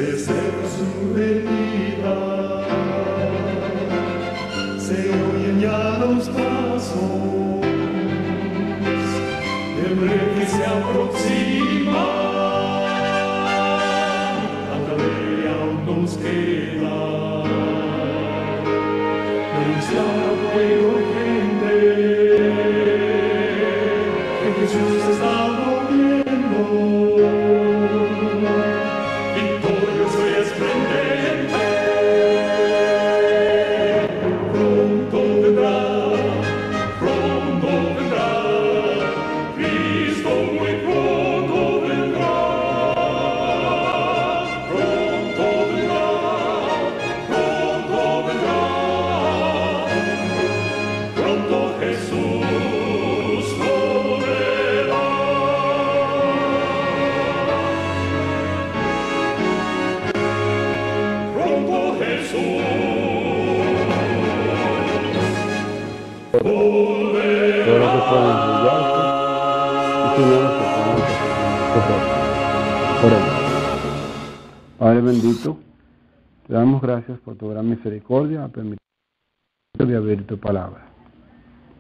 se cerra su herida, se oyen ya los pasos del rey que se aproxima, tanta ley aún nos queda, denunciar pueblo y gente que Jesús está volviendo, victorioso y esplendente, pronto vendrá, Cristo muy pronto vendrá, pronto Jesús volverá. Pronto Jesús volverá. Espero que puedan enrollarse y señores que puedan oremos. Padre bendito, te damos gracias por tu gran misericordia a permitirnos de abrir tu palabra.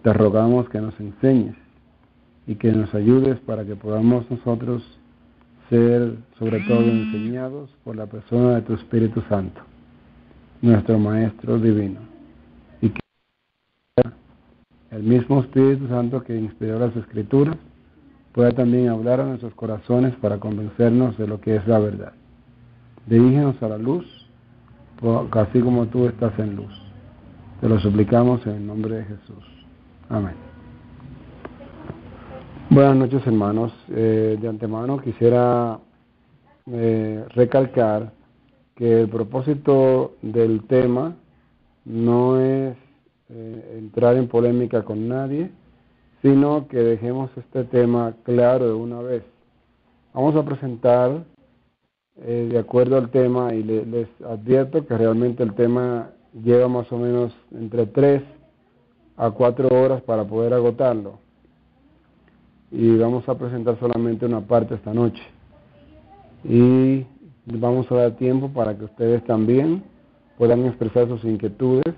Te rogamos que nos enseñes y que nos ayudes para que podamos nosotros ser sobre todo enseñados por la persona de tu Espíritu Santo, nuestro Maestro Divino, y que el mismo Espíritu Santo que inspiró las Escrituras pueda también hablar a nuestros corazones para convencernos de lo que es la verdad. Dirígenos a la luz, así como tú estás en luz. Te lo suplicamos en el nombre de Jesús. Amén. Buenas noches, hermanos. De antemano quisiera recalcar que el propósito del tema no es entrar en polémica con nadie, sino que dejemos este tema claro de una vez. Vamos a presentar de acuerdo al tema y les advierto que realmente el tema lleva más o menos entre 3 a 4 horas para poder agotarlo, y vamos a presentar solamente una parte esta noche y vamos a dar tiempo para que ustedes también puedan expresar sus inquietudes,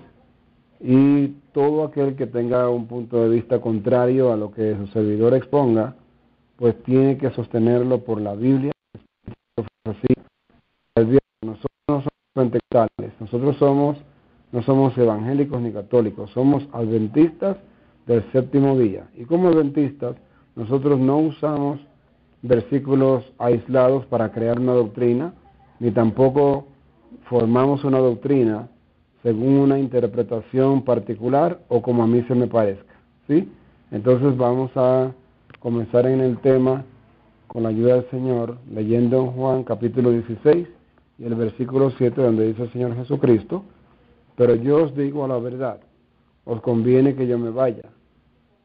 y todo aquel que tenga un punto de vista contrario a lo que su servidor exponga, pues tiene que sostenerlo por la Biblia. Así, nosotros no somos pentecostales, nosotros no somos evangélicos ni católicos, somos adventistas del séptimo día, y como adventistas nosotros no usamos versículos aislados para crear una doctrina, ni tampoco formamos una doctrina según una interpretación particular o como a mí se me parezca, ¿sí? Entonces vamos a comenzar en el tema con la ayuda del Señor, leyendo en Juan capítulo 16 y el versículo 7, donde dice el Señor Jesucristo: pero yo os digo la verdad, os conviene que yo me vaya,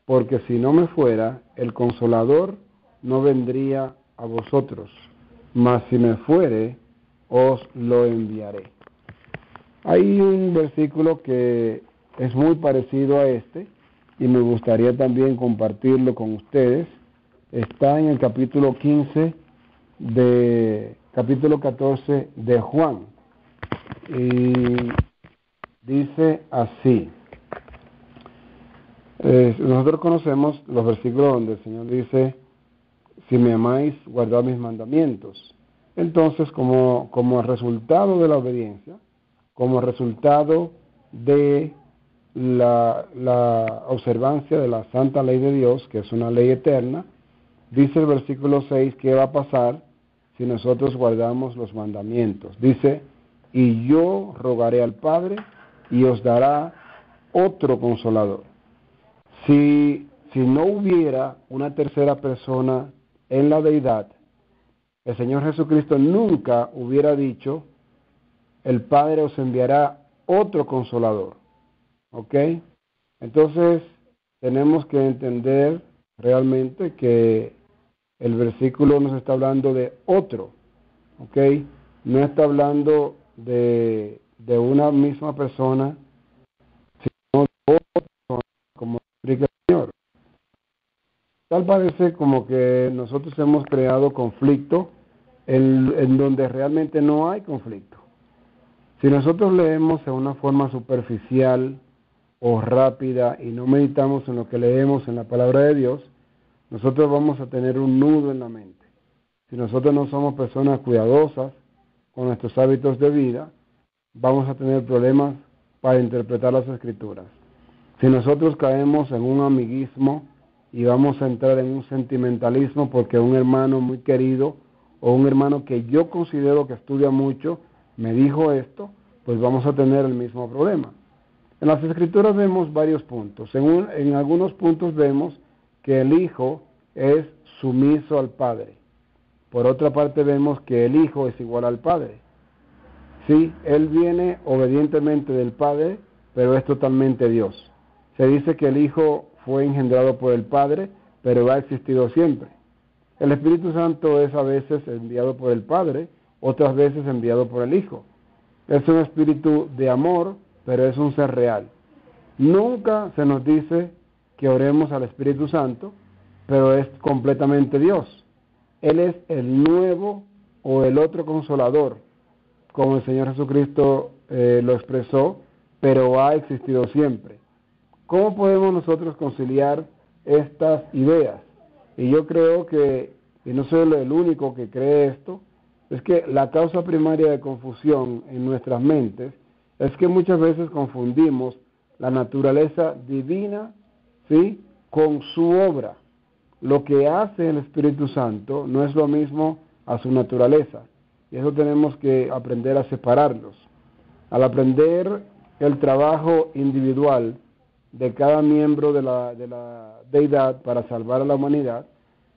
porque si no me fuera, el Consolador no vendría a vosotros, mas si me fuere, os lo enviaré. Hay un versículo que es muy parecido a este, y me gustaría también compartirlo con ustedes. Está en el capítulo 14 de Juan, y dice así. Nosotros conocemos los versículos donde el Señor dice: si me amáis, guardad mis mandamientos. Entonces, como resultado de la obediencia, como resultado de la observancia de la santa ley de Dios, que es una ley eterna, dice el versículo 6, ¿qué va a pasar si nosotros guardamos los mandamientos? Dice: y yo rogaré al Padre y os dará otro consolador. Si no hubiera una tercera persona en la deidad, el Señor Jesucristo nunca hubiera dicho: el Padre os enviará otro consolador. ¿Ok? Entonces tenemos que entender realmente que el versículo nos está hablando de otro. ¿Ok? No está hablando de una misma persona, sino de otra persona, como explica el Señor. Tal parece como que nosotros hemos creado conflicto en donde realmente no hay conflicto. Si nosotros leemos de una forma superficial o rápida y no meditamos en lo que leemos en la palabra de Dios, nosotros vamos a tener un nudo en la mente. Si nosotros no somos personas cuidadosas con nuestros hábitos de vida, vamos a tener problemas para interpretar las Escrituras. Si nosotros caemos en un amiguismo y vamos a entrar en un sentimentalismo porque un hermano muy querido o un hermano que yo considero que estudia mucho me dijo esto, pues vamos a tener el mismo problema. En las Escrituras vemos varios puntos. En algunos puntos vemos que el Hijo es sumiso al Padre. Por otra parte vemos que el Hijo es igual al Padre. Sí, Él viene obedientemente del Padre, pero es totalmente Dios. Se dice que el Hijo fue engendrado por el Padre, pero ha existido siempre. El Espíritu Santo es a veces enviado por el Padre, otras veces enviado por el Hijo. Es un espíritu de amor, pero es un ser real. Nunca se nos dice que oremos al Espíritu Santo, pero es completamente Dios. Él es el nuevo o el otro consolador, como el Señor Jesucristo lo expresó, pero ha existido siempre. ¿Cómo podemos nosotros conciliar estas ideas? Y yo creo que, y no soy el único que cree esto, es que la causa primaria de confusión en nuestras mentes es que muchas veces confundimos la naturaleza divina, ¿sí?, con su obra. Lo que hace el Espíritu Santo no es lo mismo a su naturaleza. Y eso tenemos que aprender a separarlos. Al aprender el trabajo individual de cada miembro de la deidad para salvar a la humanidad,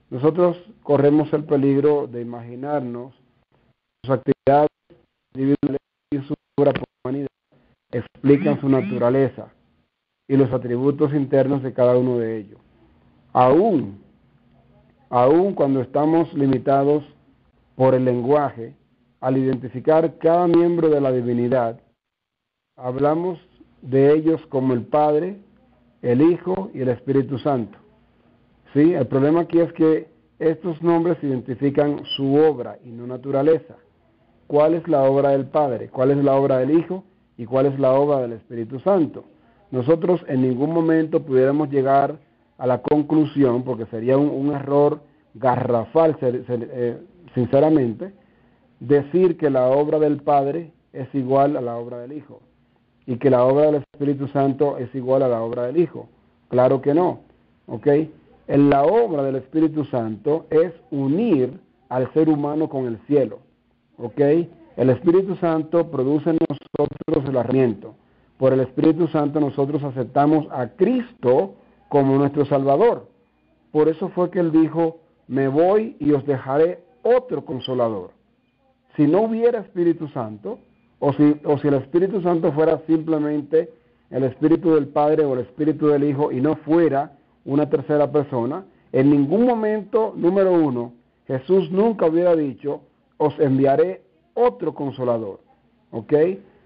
nosotros corremos el peligro de imaginarnos sus actividades individuales y su obra por la humanidad explican su naturaleza y los atributos internos de cada uno de ellos. Aún cuando estamos limitados por el lenguaje, al identificar cada miembro de la divinidad, hablamos de ellos como el Padre, el Hijo y el Espíritu Santo. ¿Sí? El problema aquí es que estos nombres identifican su obra y no naturaleza. ¿Cuál es la obra del Padre? ¿Cuál es la obra del Hijo? ¿Y cuál es la obra del Espíritu Santo? Nosotros en ningún momento pudiéramos llegar a la conclusión, porque sería un error garrafal, sinceramente, decir que la obra del Padre es igual a la obra del Hijo y que la obra del Espíritu Santo es igual a la obra del Hijo. Claro que no, ¿ok? En la obra del Espíritu Santo es unir al ser humano con el cielo, ¿ok? El Espíritu Santo produce en nosotros el arrepentimiento. Por el Espíritu Santo nosotros aceptamos a Cristo como nuestro Salvador. Por eso fue que Él dijo, me voy y os dejaré otro consolador. Si no hubiera Espíritu Santo, o si el Espíritu Santo fuera simplemente el Espíritu del Padre o el Espíritu del Hijo y no fuera una tercera persona, en ningún momento, número uno, Jesús nunca hubiera dicho, os enviaré otro consolador, ¿ok?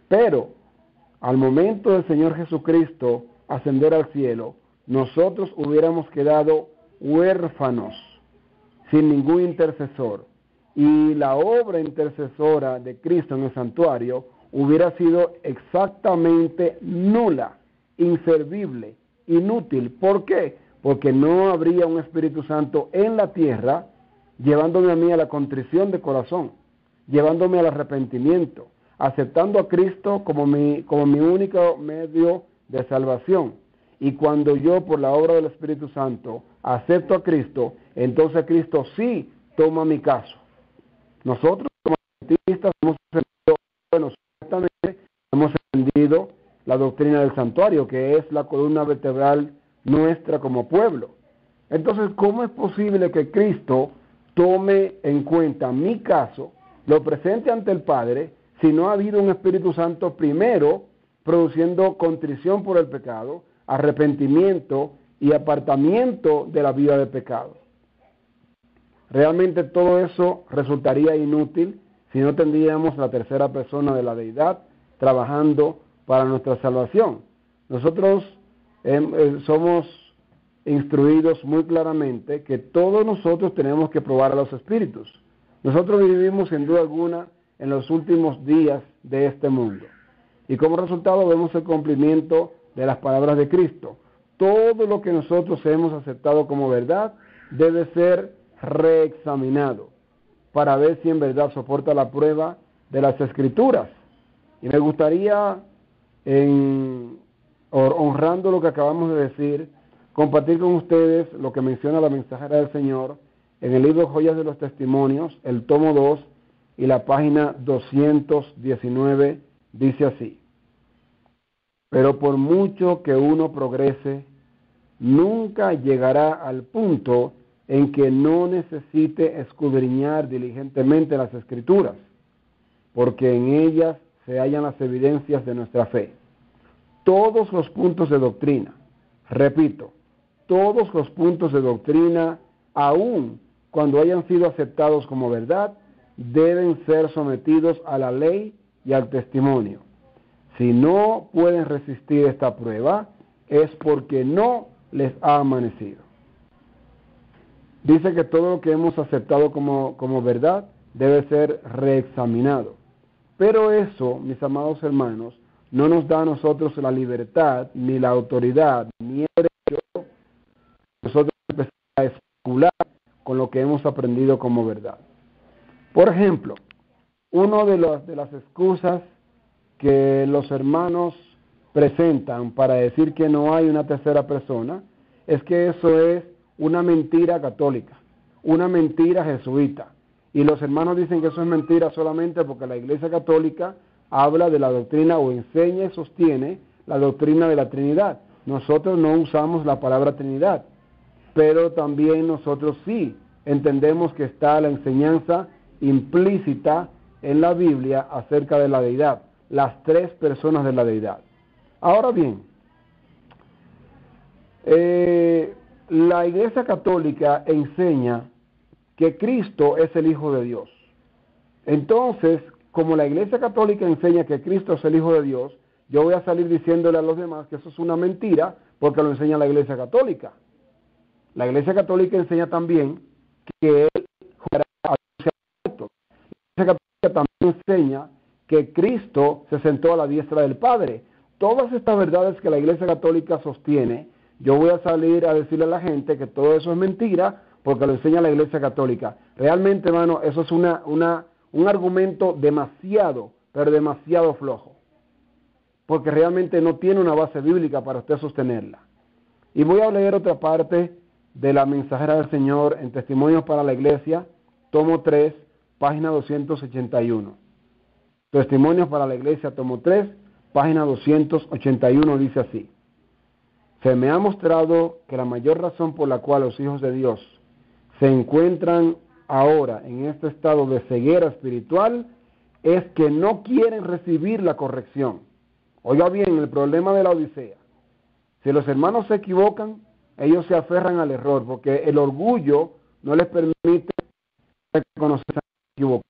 Pero al momento del Señor Jesucristo ascender al cielo, nosotros hubiéramos quedado huérfanos, sin ningún intercesor. Y la obra intercesora de Cristo en el santuario hubiera sido exactamente nula, inservible, inútil. ¿Por qué? Porque no habría un Espíritu Santo en la tierra llevándome a mí a la contrición de corazón, llevándome al arrepentimiento, aceptando a Cristo como mi único medio de salvación. Y cuando yo, por la obra del Espíritu Santo, acepto a Cristo, entonces Cristo sí toma mi caso. Nosotros como adventistas hemos entendido la doctrina del santuario, que es la columna vertebral nuestra como pueblo. Entonces, ¿cómo es posible que Cristo tome en cuenta mi caso, lo presente ante el Padre, si no ha habido un Espíritu Santo primero produciendo contrición por el pecado, arrepentimiento y apartamiento de la vida de pecado? Realmente todo eso resultaría inútil si no tendríamos la tercera persona de la deidad trabajando para nuestra salvación. Nosotros somos instruidos muy claramente que todos nosotros tenemos que probar a los espíritus. Nosotros vivimos sin duda alguna en los últimos días de este mundo. Y como resultado vemos el cumplimiento de las palabras de Cristo. Todo lo que nosotros hemos aceptado como verdad debe ser reexaminado para ver si en verdad soporta la prueba de las Escrituras. Y me gustaría, honrando lo que acabamos de decir, compartir con ustedes lo que menciona la mensajera del Señor en el libro Joyas de los Testimonios, el tomo 2 y la página 219, dice así: pero por mucho que uno progrese, nunca llegará al punto en que no necesite escudriñar diligentemente las Escrituras, porque en ellas se hallan las evidencias de nuestra fe. Todos los puntos de doctrina, repito, todos los puntos de doctrina, aun cuando hayan sido aceptados como verdad, deben ser sometidos a la ley y al testimonio. Si no pueden resistir esta prueba, es porque no les ha amanecido. Dice que todo lo que hemos aceptado como verdad debe ser reexaminado. Pero eso, mis amados hermanos, no nos da a nosotros la libertad, ni la autoridad, ni el derecho de nosotros empezar a especular con lo que hemos aprendido como verdad. Por ejemplo, una de las excusas que los hermanos presentan para decir que no hay una tercera persona es que eso es una mentira católica, una mentira jesuita. Y los hermanos dicen que eso es mentira solamente porque la Iglesia Católica habla de la doctrina o enseña y sostiene la doctrina de la Trinidad. Nosotros no usamos la palabra Trinidad, pero también nosotros sí entendemos que está la enseñanza implícita en la Biblia acerca de la deidad, las tres personas de la deidad. Ahora bien, la Iglesia Católica enseña que Cristo es el Hijo de Dios. Entonces, como la Iglesia Católica enseña que Cristo es el Hijo de Dios, yo voy a salir diciéndole a los demás que eso es una mentira porque lo enseña la Iglesia Católica. La Iglesia Católica enseña también que Él jugará a los muertos. La Iglesia Católica también enseña que Cristo se sentó a la diestra del Padre. Todas estas verdades que la Iglesia Católica sostiene, yo voy a salir a decirle a la gente que todo eso es mentira porque lo enseña la Iglesia Católica. Realmente, hermano, eso es un argumento demasiado, pero demasiado flojo, porque realmente no tiene una base bíblica para usted sostenerla. Y voy a leer otra parte de la mensajera del Señor en Testimonios para la Iglesia, tomo 3, página 281. Testimonios para la Iglesia, tomo 3, página 281, dice así: se me ha mostrado que la mayor razón por la cual los hijos de Dios se encuentran ahora en este estado de ceguera espiritual es que no quieren recibir la corrección. Oiga bien, el problema de la Odisea. Si los hermanos se equivocan, ellos se aferran al error, porque el orgullo no les permite reconocerse equivocados.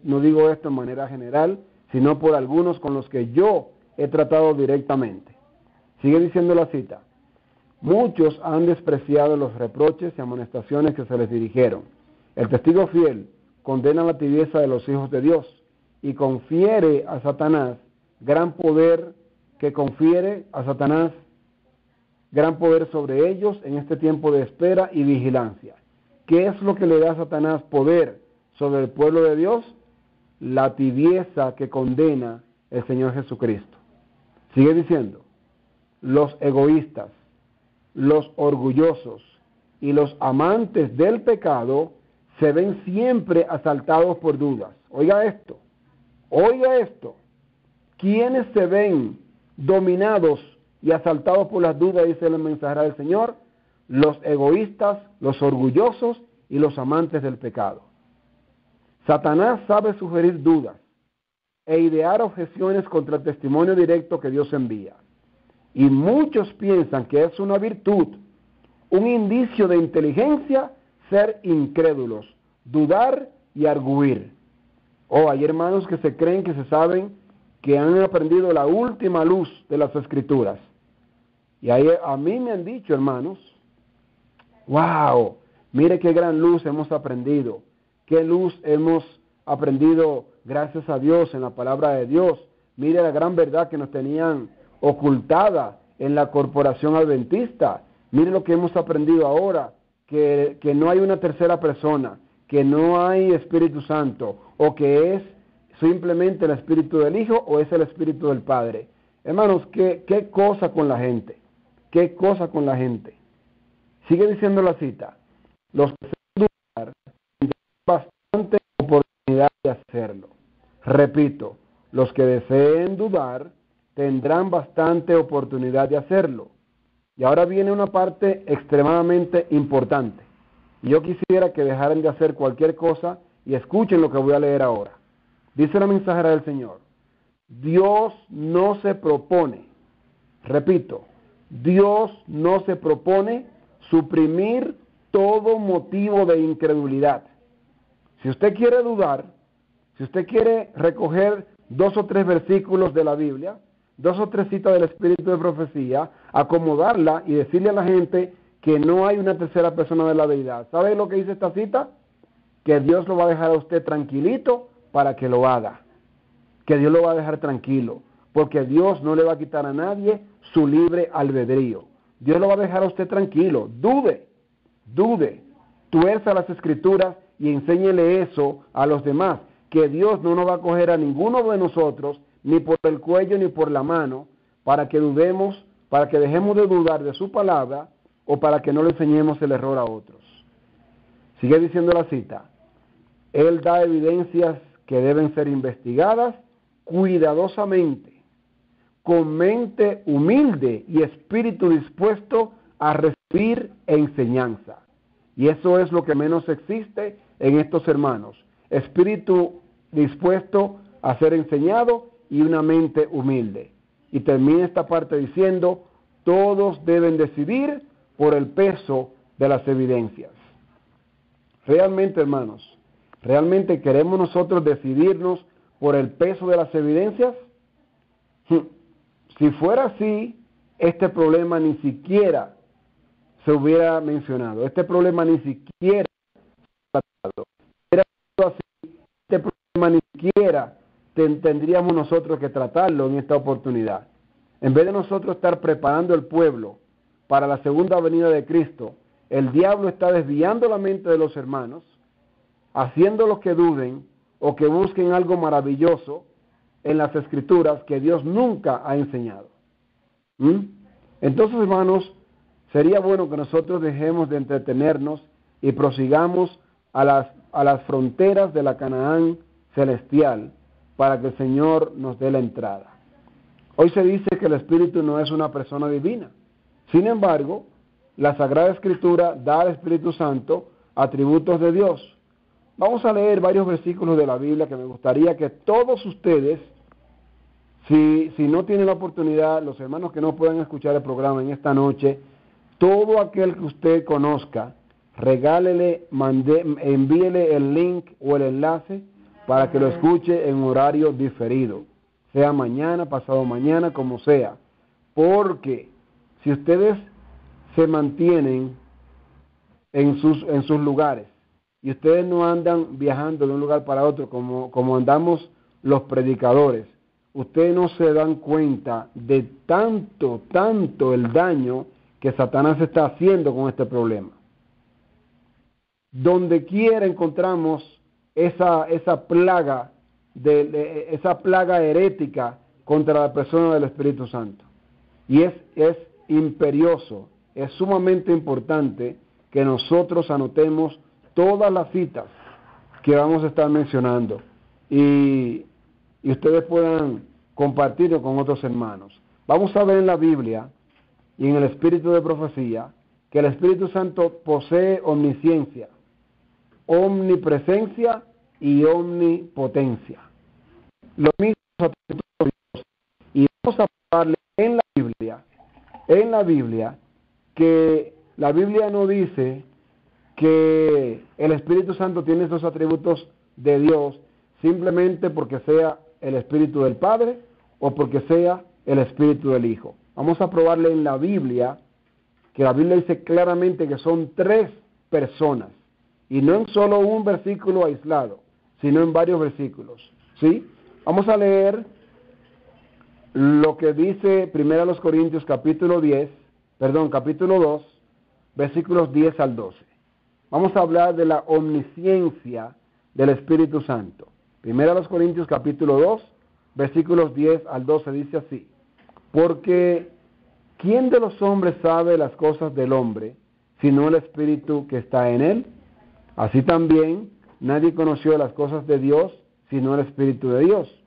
No digo esto en manera general, sino por algunos con los que yo he tratado directamente. Sigue diciendo la cita: muchos han despreciado los reproches y amonestaciones que se les dirigieron. El testigo fiel condena la tibieza de los hijos de Dios y confiere a Satanás gran poder sobre ellos en este tiempo de espera y vigilancia. ¿Qué es lo que le da a Satanás poder sobre el pueblo de Dios? La tibieza que condena el Señor Jesucristo. Sigue diciendo: los egoístas, los orgullosos y los amantes del pecado se ven siempre asaltados por dudas. Oiga esto. ¿Quiénes se ven dominados y asaltados por las dudas? Dice el mensajero del Señor: los egoístas, los orgullosos y los amantes del pecado. Satanás sabe sugerir dudas e idear objeciones contra el testimonio directo que Dios envía. Y muchos piensan que es una virtud, un indicio de inteligencia, ser incrédulos, dudar y arguir. Hay hermanos que se creen que se saben, que han aprendido la última luz de las Escrituras. Y ahí a mí me han dicho, hermanos, wow, Mire qué gran luz hemos aprendido, qué luz hemos aprendido gracias a Dios en la palabra de Dios. Mire la gran verdad que nos tenían ocultada en la corporación adventista. Mire lo que hemos aprendido ahora, que no hay una tercera persona, que no hay Espíritu Santo, o que es simplemente el Espíritu del Hijo o es el Espíritu del Padre. Hermanos, ¿qué cosa con la gente? ¿Qué cosa con la gente? Sigue diciendo la cita. Los que deseen dudar tendrán bastante oportunidad de hacerlo. Repito, los que deseen dudar tendrán bastante oportunidad de hacerlo. Y ahora viene una parte extremadamente importante. Y yo quisiera que dejaran de hacer cualquier cosa y escuchen lo que voy a leer ahora. Dice la mensajera del Señor: Dios no se propone, repito, Dios no se propone suprimir todo motivo de incredulidad. Si usted quiere dudar, si usted quiere recoger 2 o 3 versículos de la Biblia, 2 o 3 citas del Espíritu de Profecía, acomodarla y decirle a la gente que no hay una tercera persona de la deidad. ¿Sabe lo que dice esta cita? Que Dios lo va a dejar a usted tranquilito para que lo haga. Que Dios lo va a dejar tranquilo, porque Dios no le va a quitar a nadie su libre albedrío. Dios lo va a dejar a usted tranquilo. Dude, tuerza las Escrituras y enséñele eso a los demás, que Dios no nos va a coger a ninguno de nosotros, ni por el cuello ni por la mano, para que dudemos, para que dejemos de dudar de su palabra, o para que no le enseñemos el error a otros. Sigue diciendo la cita: Él da evidencias que deben ser investigadas cuidadosamente, con mente humilde y espíritu dispuesto a recibir enseñanza. Y eso es lo que menos existe en estos hermanos: espíritu dispuesto a ser enseñado y una mente humilde. Y termina esta parte diciendo: todos deben decidir por el peso de las evidencias. Realmente, hermanos, ¿realmente queremos nosotros decidirnos por el peso de las evidencias? Si fuera así, este problema ni siquiera se hubiera mencionado. Este problema ni siquiera se hubiera tratado. Si era así, este problema ni siquiera tendríamos nosotros que tratarlo en esta oportunidad. En vez de nosotros estar preparando el pueblo para la segunda venida de Cristo, el diablo está desviando la mente de los hermanos, haciéndolos que duden o que busquen algo maravilloso en las Escrituras que Dios nunca ha enseñado. Entonces, hermanos, sería bueno que nosotros dejemos de entretenernos y prosigamos a las fronteras de la Canaán celestial para que el Señor nos dé la entrada. Hoy se dice que el Espíritu no es una persona divina. Sin embargo, la Sagrada Escritura da al Espíritu Santo atributos de Dios. Vamos a leer varios versículos de la Biblia que me gustaría que todos ustedes, si no tienen la oportunidad, los hermanos que no puedan escuchar el programa en esta noche, todo aquel que usted conozca, regálele, envíele el link o el enlace para que lo escuche en horario diferido, sea mañana, pasado mañana, como sea. Porque si ustedes se mantienen en sus lugares y ustedes no andan viajando de un lugar para otro como andamos los predicadores, ustedes no se dan cuenta de tanto el daño que Satanás está haciendo con este problema. Donde quiera encontramos esa plaga esa plaga herética contra la persona del Espíritu Santo. Y es imperioso, es sumamente importante que nosotros anotemos todas las citas que vamos a estar mencionando y ustedes puedan compartirlo con otros hermanos. Vamos a ver en la Biblia y en el Espíritu de Profecía que el Espíritu Santo posee omnisciencia, omnipresencia y omnipotencia. Los mismos atributos de Dios. Y vamos a hablarle en la Biblia, que la Biblia no dice que el Espíritu Santo tiene esos atributos de Dios simplemente porque sea el Espíritu del Padre o porque sea el Espíritu del Hijo. Vamos a probarle en la Biblia, que la Biblia dice claramente que son 3 personas. Y no en solo un versículo aislado, sino en varios versículos. ¿Sí? Vamos a leer lo que dice 1 Corintios capítulo 2, versículos 10 al 12. Vamos a hablar de la omnisciencia del Espíritu Santo. 1 Corintios capítulo 2, versículos 10 al 12 dice así: porque ¿quién de los hombres sabe las cosas del hombre, sino el Espíritu que está en él? Así también nadie conoció las cosas de Dios, sino el Espíritu de Dios.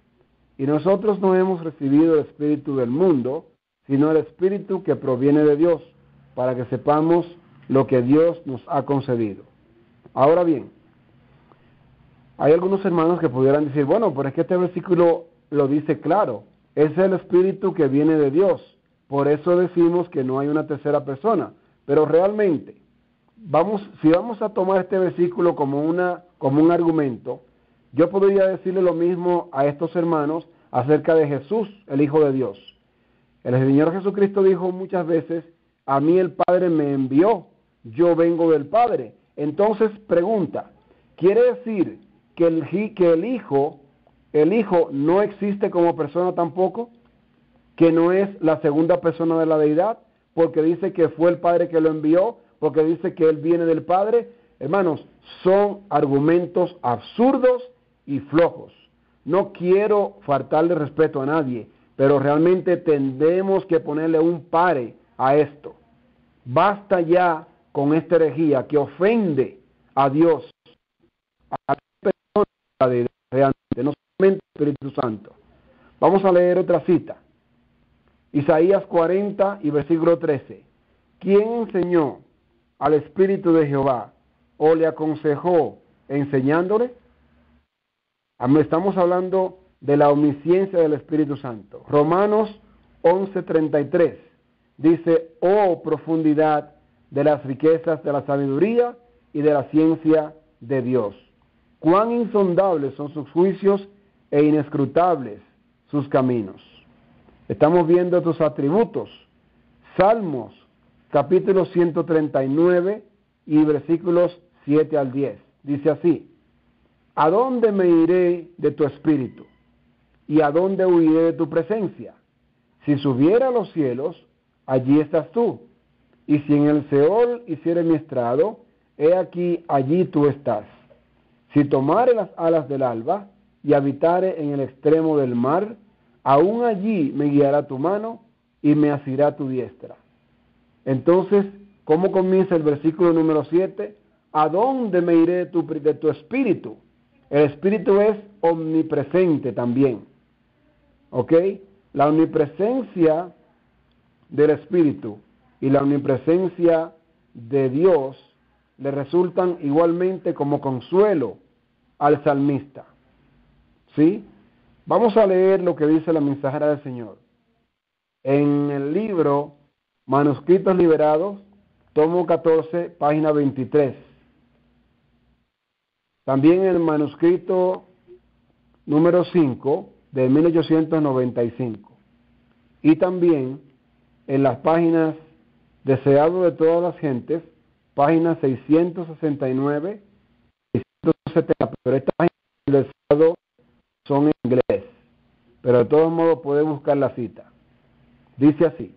Y nosotros no hemos recibido el Espíritu del mundo, sino el Espíritu que proviene de Dios, para que sepamos lo que Dios nos ha concedido. Ahora bien, hay algunos hermanos que pudieran decir, bueno, pero es que este versículo lo dice claro, es el Espíritu que viene de Dios, por eso decimos que no hay una tercera persona. Pero realmente, si vamos a tomar este versículo como un argumento, yo podría decirle lo mismo a estos hermanos acerca de Jesús, el Hijo de Dios. El Señor Jesucristo dijo muchas veces, a mí el Padre me envió, yo vengo del Padre. Entonces pregunta, ¿quiere decir que el Hijo no existe como persona tampoco? ¿Que no es la segunda persona de la deidad? Porque dice que fue el Padre que lo envió, porque dice que Él viene del Padre. Hermanos, son argumentos absurdos y flojos. No quiero faltarle respeto a nadie, pero realmente tendremos que ponerle un pare a esto. Basta ya con esta herejía que ofende a Dios, a la persona de realmente, no solamente el Espíritu Santo. Vamos a leer otra cita. Isaías 40 y versículo 13. ¿Quién enseñó al Espíritu de Jehová o le aconsejó enseñándole? Estamos hablando de la omnisciencia del Espíritu Santo. Romanos 11:33 dice, oh profundidad de las riquezas de la sabiduría y de la ciencia de Dios. Cuán insondables son sus juicios e inescrutables sus caminos. Estamos viendo tus atributos. Salmos capítulo 139 y versículos 7 al 10. Dice así: ¿a dónde me iré de tu espíritu? ¿Y a dónde huiré de tu presencia? Si subiera a los cielos, allí estás tú. Y si en el Seol hiciere mi estrado, he aquí, allí tú estás. Si tomare las alas del alba y habitare en el extremo del mar, aún allí me guiará tu mano y me asirá tu diestra. Entonces, ¿cómo comienza el versículo número 7? ¿A dónde me iré de tu espíritu? El espíritu es omnipresente también. ¿Ok? La omnipresencia del espíritu y la omnipresencia de Dios le resultan igualmente como consuelo al salmista. ¿Sí? Vamos a leer lo que dice la mensajera del Señor. En el libro Manuscritos Liberados, tomo 14, página 23. También en el manuscrito número 5 de 1895. Y también en las páginas Deseado de todas las gentes, páginas 669 y 670. Pero estas páginas del Deseado son en inglés. Pero de todos modos puede buscar la cita. Dice así: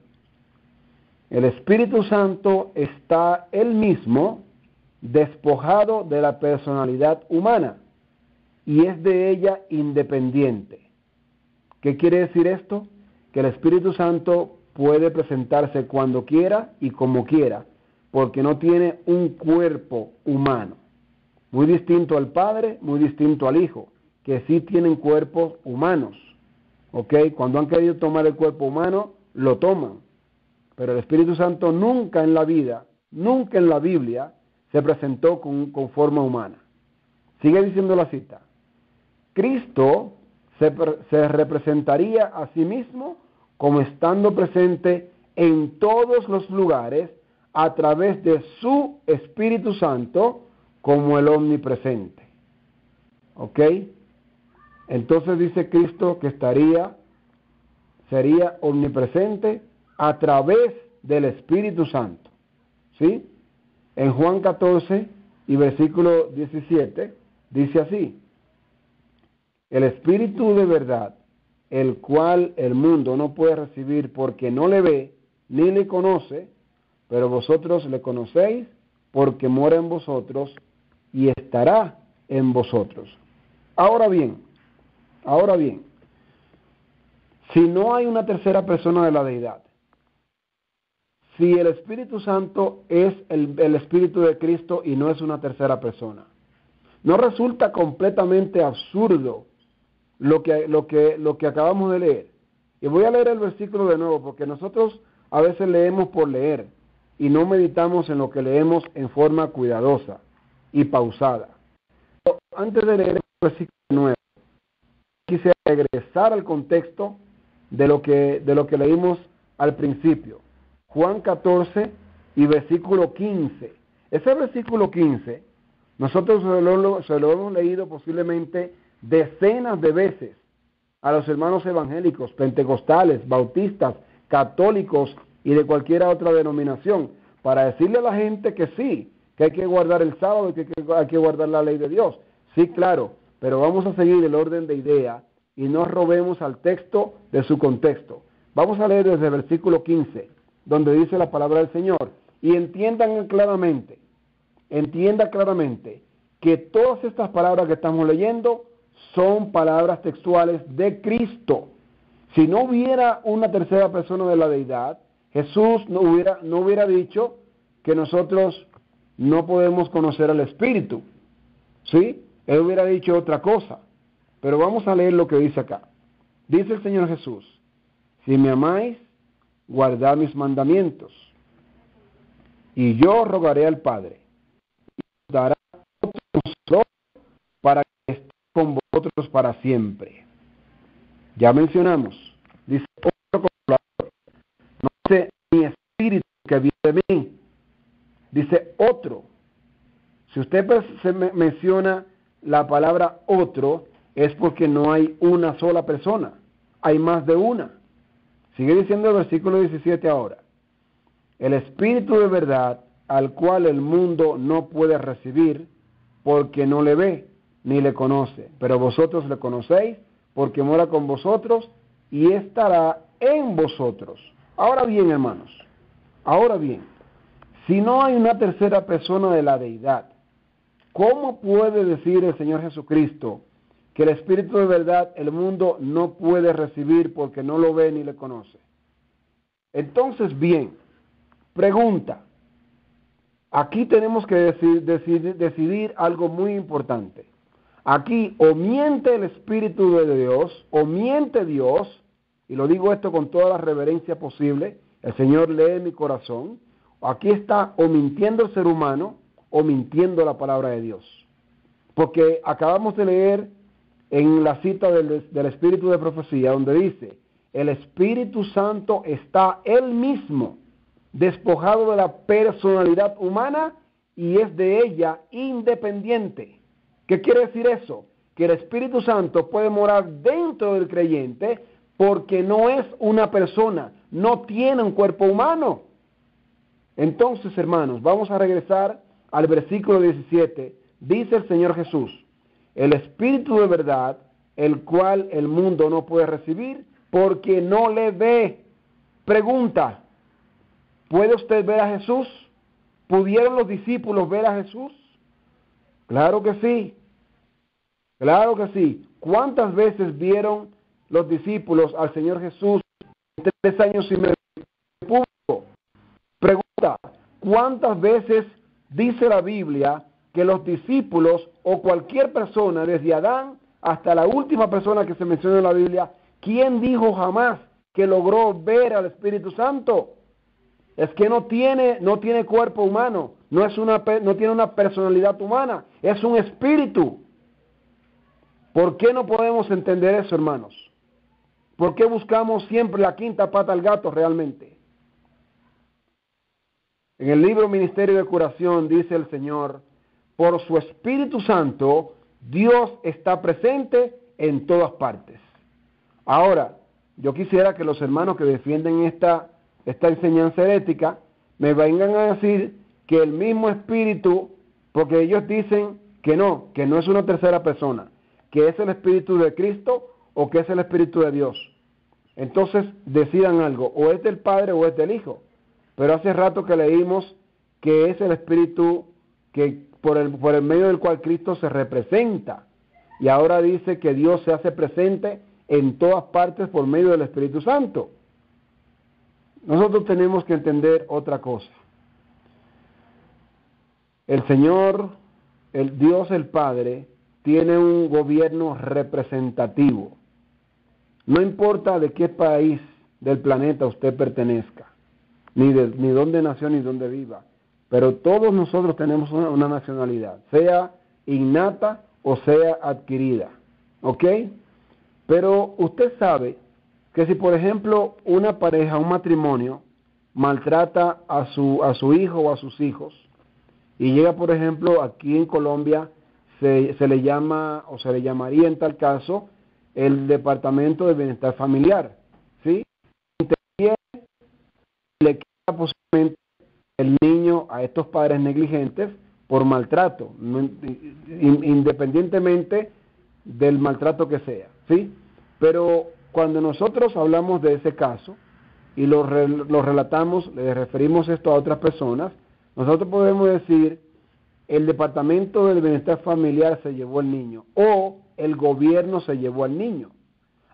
el Espíritu Santo está él mismo despojado de la personalidad humana y es de ella independiente. ¿Qué quiere decir esto? Que el Espíritu Santo puede presentarse cuando quiera y como quiera, porque no tiene un cuerpo humano. Muy distinto al Padre, muy distinto al Hijo, que sí tienen cuerpos humanos. ¿Ok? Cuando han querido tomar el cuerpo humano, lo toman. Pero el Espíritu Santo nunca en la vida, nunca en la Biblia, se presentó con forma humana. Sigue diciendo la cita. Cristo se representaría a sí mismo como estando presente en todos los lugares a través de su Espíritu Santo como el omnipresente. ¿Ok? Entonces dice Cristo que sería omnipresente a través del Espíritu Santo. ¿Sí? En Juan 14 y versículo 17 dice así: el Espíritu de verdad, el cual el mundo no puede recibir porque no le ve ni le conoce, pero vosotros le conocéis porque mora en vosotros y estará en vosotros. Ahora bien, si no hay una tercera persona de la deidad, si el Espíritu Santo es el Espíritu de Cristo y no es una tercera persona, ¿no resulta completamente absurdo lo que acabamos de leer? Y voy a leer el versículo de nuevo, porque nosotros a veces leemos por leer y no meditamos en lo que leemos en forma cuidadosa y pausada. Antes de leer el versículo 9, quise regresar al contexto de lo que leímos al principio. Juan 14 y versículo 15. Ese versículo 15, nosotros se lo hemos leído posiblemente decenas de veces a los hermanos evangélicos, pentecostales, bautistas, católicos y de cualquier otra denominación, para decirle a la gente que sí, que hay que guardar el sábado y que hay que guardar la ley de Dios. Sí, claro, pero vamos a seguir el orden de idea y no robemos al texto de su contexto. Vamos a leer desde el versículo 15, donde dice la palabra del Señor, y entienda claramente que todas estas palabras que estamos leyendo son palabras textuales de Cristo. Si no hubiera una tercera persona de la deidad, Jesús no hubiera dicho que nosotros no podemos conocer al Espíritu, ¿sí? Él hubiera dicho otra cosa. Pero vamos a leer lo que dice acá. Dice el Señor Jesús: si me amáis, guardad mis mandamientos, y yo rogaré al Padre, y os dará otro Consolador para que esté con vosotros para siempre. Ya mencionamos, dice otro Consolador, no dice mi Espíritu que vive de mí, dice otro. Si usted menciona la palabra otro, es porque no hay una sola persona, hay más de una. Sigue diciendo el versículo 17 ahora: el Espíritu de verdad, al cual el mundo no puede recibir porque no le ve ni le conoce, pero vosotros le conocéis porque mora con vosotros y estará en vosotros. Ahora bien, hermanos, si no hay una tercera persona de la deidad, ¿cómo puede decir el Señor Jesucristo que el Espíritu de verdad el mundo no puede recibir porque no lo ve ni le conoce? Entonces, bien, pregunta. Aquí tenemos que decidir algo muy importante. Aquí o miente el Espíritu de Dios, o miente Dios, y lo digo esto con toda la reverencia posible, el Señor lee mi corazón. Aquí está o mintiendo el ser humano, o mintiendo la palabra de Dios. Porque acabamos de leer en la cita del Espíritu de Profecía, donde dice: el Espíritu Santo está Él mismo despojado de la personalidad humana y es de ella independiente. ¿Qué quiere decir eso? Que el Espíritu Santo puede morar dentro del creyente porque no es una persona, no tiene un cuerpo humano. Entonces, hermanos, vamos a regresar al versículo 17. Dice el Señor Jesús: el Espíritu de verdad, el cual el mundo no puede recibir porque no le ve. Pregunta: ¿puede usted ver a Jesús? ¿Pudieron los discípulos ver a Jesús? Claro que sí. Claro que sí. ¿Cuántas veces vieron los discípulos al Señor Jesús en 3 años y medio público? Pregunta: ¿cuántas veces dice la Biblia que los discípulos o cualquier persona, desde Adán hasta la última persona que se menciona en la Biblia, ¿quién dijo jamás que logró ver al Espíritu Santo? Es que no tiene cuerpo humano, no tiene una personalidad humana, es un espíritu. ¿Por qué no podemos entender eso, hermanos? ¿Por qué buscamos siempre la quinta pata al gato realmente? En el libro Ministerio de Curación dice el Señor: por su Espíritu Santo, Dios está presente en todas partes. Ahora, yo quisiera que los hermanos que defienden esta enseñanza herética me vengan a decir que el mismo Espíritu, porque ellos dicen que no es una tercera persona, que es el Espíritu de Cristo o que es el Espíritu de Dios. Entonces decidan algo, o es del Padre o es del Hijo. Pero hace rato que leímos que es el Espíritu que por el medio del cual Cristo se representa. Y ahora dice que Dios se hace presente en todas partes por medio del Espíritu Santo. Nosotros tenemos que entender otra cosa. El Señor, el Dios, el Padre, tiene un gobierno representativo. No importa de qué país del planeta usted pertenezca, ni dónde nació, ni dónde viva, pero todos nosotros tenemos una nacionalidad, sea innata o sea adquirida, ¿ok? Pero usted sabe que si, por ejemplo, una pareja, un matrimonio, maltrata a su hijo o a sus hijos, y llega, por ejemplo, aquí en Colombia, se le llama, o se le llamaría en tal caso, el Departamento de Bienestar Familiar, ¿sí? Interviene y le quita posiblemente el niño a estos padres negligentes por maltrato, independientemente del maltrato que sea, ¿sí? Pero cuando nosotros hablamos de ese caso y lo relatamos, le referimos esto a otras personas, nosotros podemos decir, el Departamento del Bienestar Familiar se llevó al niño, o el gobierno se llevó al niño.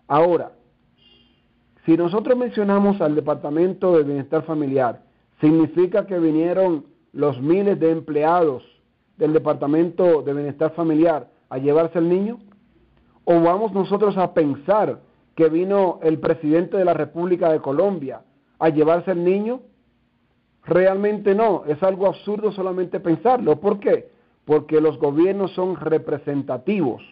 Ahora, si nosotros mencionamos al Departamento del Bienestar Familiar, ¿significa que vinieron los miles de empleados del Departamento de Bienestar Familiar a llevarse al niño? ¿O vamos nosotros a pensar que vino el presidente de la República de Colombia a llevarse al niño? Realmente no, es algo absurdo solamente pensarlo. ¿Por qué? Porque los gobiernos son representativos.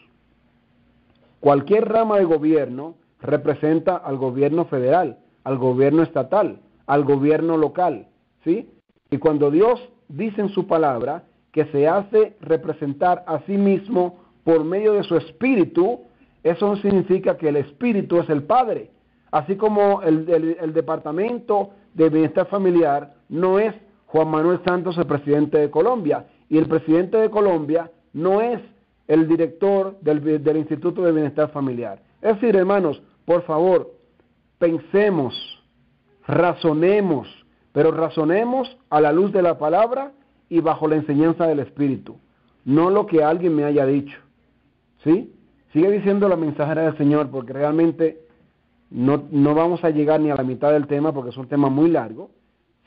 Cualquier rama de gobierno representa al gobierno federal, al gobierno estatal, al gobierno local, ¿sí? Y cuando Dios dice en su palabra que se hace representar a sí mismo por medio de su Espíritu, eso no significa que el Espíritu es el Padre. Así como el Departamento de Bienestar Familiar no es Juan Manuel Santos, el presidente de Colombia, y el presidente de Colombia no es el director del Instituto de Bienestar Familiar. Es decir, hermanos, por favor, pensemos, razonemos, pero razonemos a la luz de la palabra y bajo la enseñanza del Espíritu, no lo que alguien me haya dicho, ¿sí? Sigue diciendo la mensajera del Señor, porque realmente no vamos a llegar ni a la mitad del tema, porque es un tema muy largo.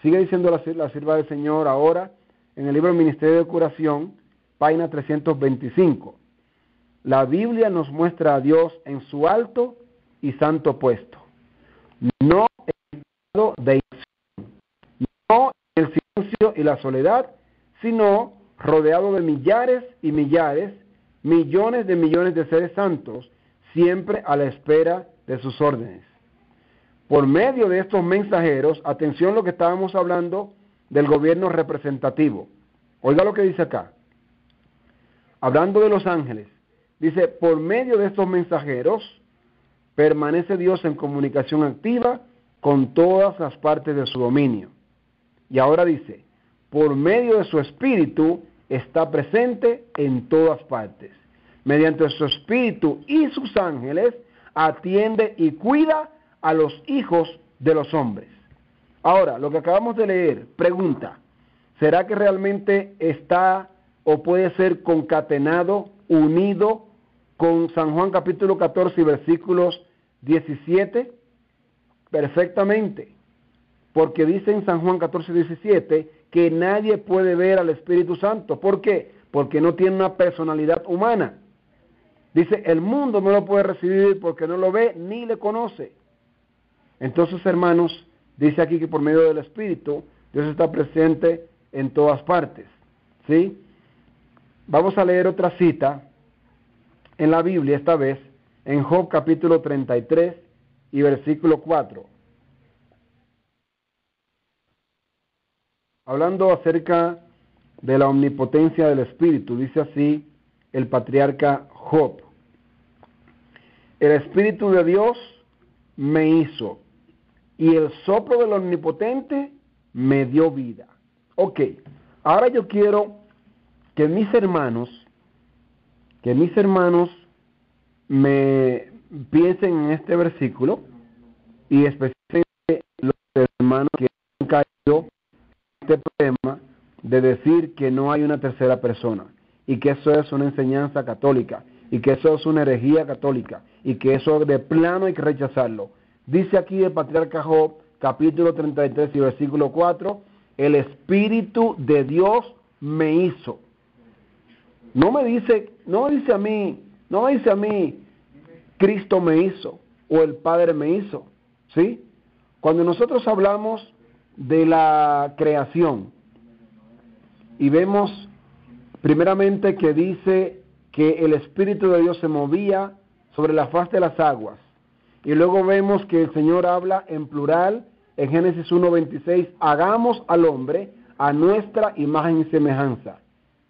Sigue diciendo la sierva del Señor ahora, en el libro Ministerio de Curación, página 325. La Biblia nos muestra a Dios en su alto y santo puesto, no en estado de inacción, no en el silencio y la soledad, sino rodeado de millares y millares, millones de seres santos, siempre a la espera de sus órdenes. Por medio de estos mensajeros, atención lo que estábamos hablando del gobierno representativo. Oiga lo que dice acá. Hablando de los ángeles, dice, por medio de estos mensajeros, permanece Dios en comunicación activa con todas las partes de su dominio. Y ahora dice, por medio de su Espíritu, está presente en todas partes. Mediante su Espíritu y sus ángeles, atiende y cuida a los hijos de los hombres. Ahora, lo que acabamos de leer, pregunta, ¿será que realmente está o puede ser concatenado, unido con San Juan capítulo 14 y versículos 17? Perfectamente, porque dice en San Juan 14 y 17 que nadie puede ver al Espíritu Santo. ¿Por qué? Porque no tiene una personalidad humana. Dice, el mundo no lo puede recibir porque no lo ve ni le conoce. Entonces, hermanos, dice aquí que por medio del Espíritu, Dios está presente en todas partes, ¿sí? Vamos a leer otra cita en la Biblia, esta vez, en Job capítulo 33 y versículo 4. Hablando acerca de la omnipotencia del Espíritu, dice así el patriarca Job: el Espíritu de Dios me hizo, y el soplo del Omnipotente me dio vida. Ok, Ahora yo quiero que mis hermanos me piensen en este versículo y especialmente los hermanos que han caído en este problema de decir que no hay una tercera persona y que eso es una enseñanza católica y que eso es una herejía católica y que eso de plano hay que rechazarlo. Dice aquí el patriarca Job, capítulo 33 y versículo 4, el Espíritu de Dios me hizo. No me dice a mí, Cristo me hizo o el Padre me hizo, ¿sí? Cuando nosotros hablamos de la creación y vemos primeramente que dice que el Espíritu de Dios se movía sobre la faz de las aguas, y luego vemos que el Señor habla en plural en Génesis 1:26, hagamos al hombre a nuestra imagen y semejanza.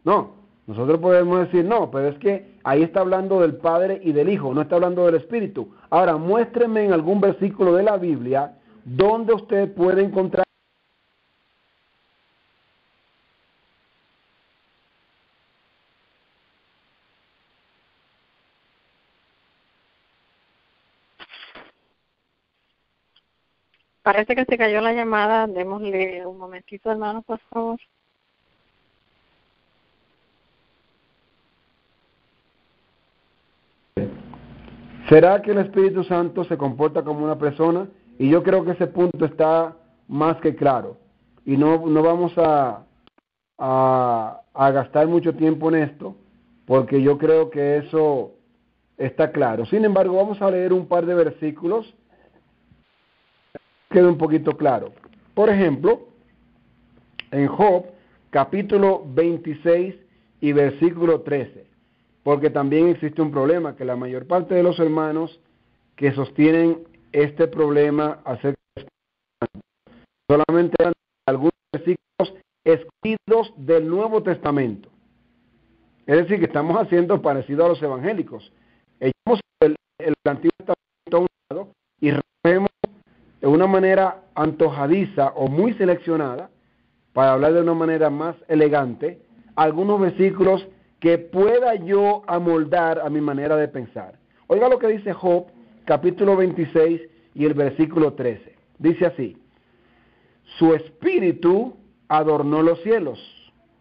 No, nosotros podemos decir no, pero es que ahí está hablando del Padre y del Hijo, no está hablando del Espíritu. Ahora, muéstreme en algún versículo de la Biblia donde usted puede encontrar Parece que se cayó la llamada. Démosle un momentito, hermano, por favor. ¿Será que el Espíritu Santo se comporta como una persona? Y yo creo que ese punto está más que claro. Y no vamos a gastar mucho tiempo en esto, porque yo creo que eso está claro. Sin embargo, vamos a leer un par de versículos. Queda un poquito claro. Por ejemplo, en Job, capítulo 26 y versículo 13. Porque también existe un problema, que la mayor parte de los hermanos que sostienen este problema acerca de solamente eran algunos versículos escritos del Nuevo Testamento. Es decir, que estamos haciendo parecido a los evangélicos. Echamos el Antiguo Testamento a un lado y recogemos de una manera antojadiza o muy seleccionada, para hablar de una manera más elegante, algunos versículos que pueda yo amoldar a mi manera de pensar. Oiga lo que dice Job, capítulo 26 y el versículo 13. Dice así: su espíritu adornó los cielos.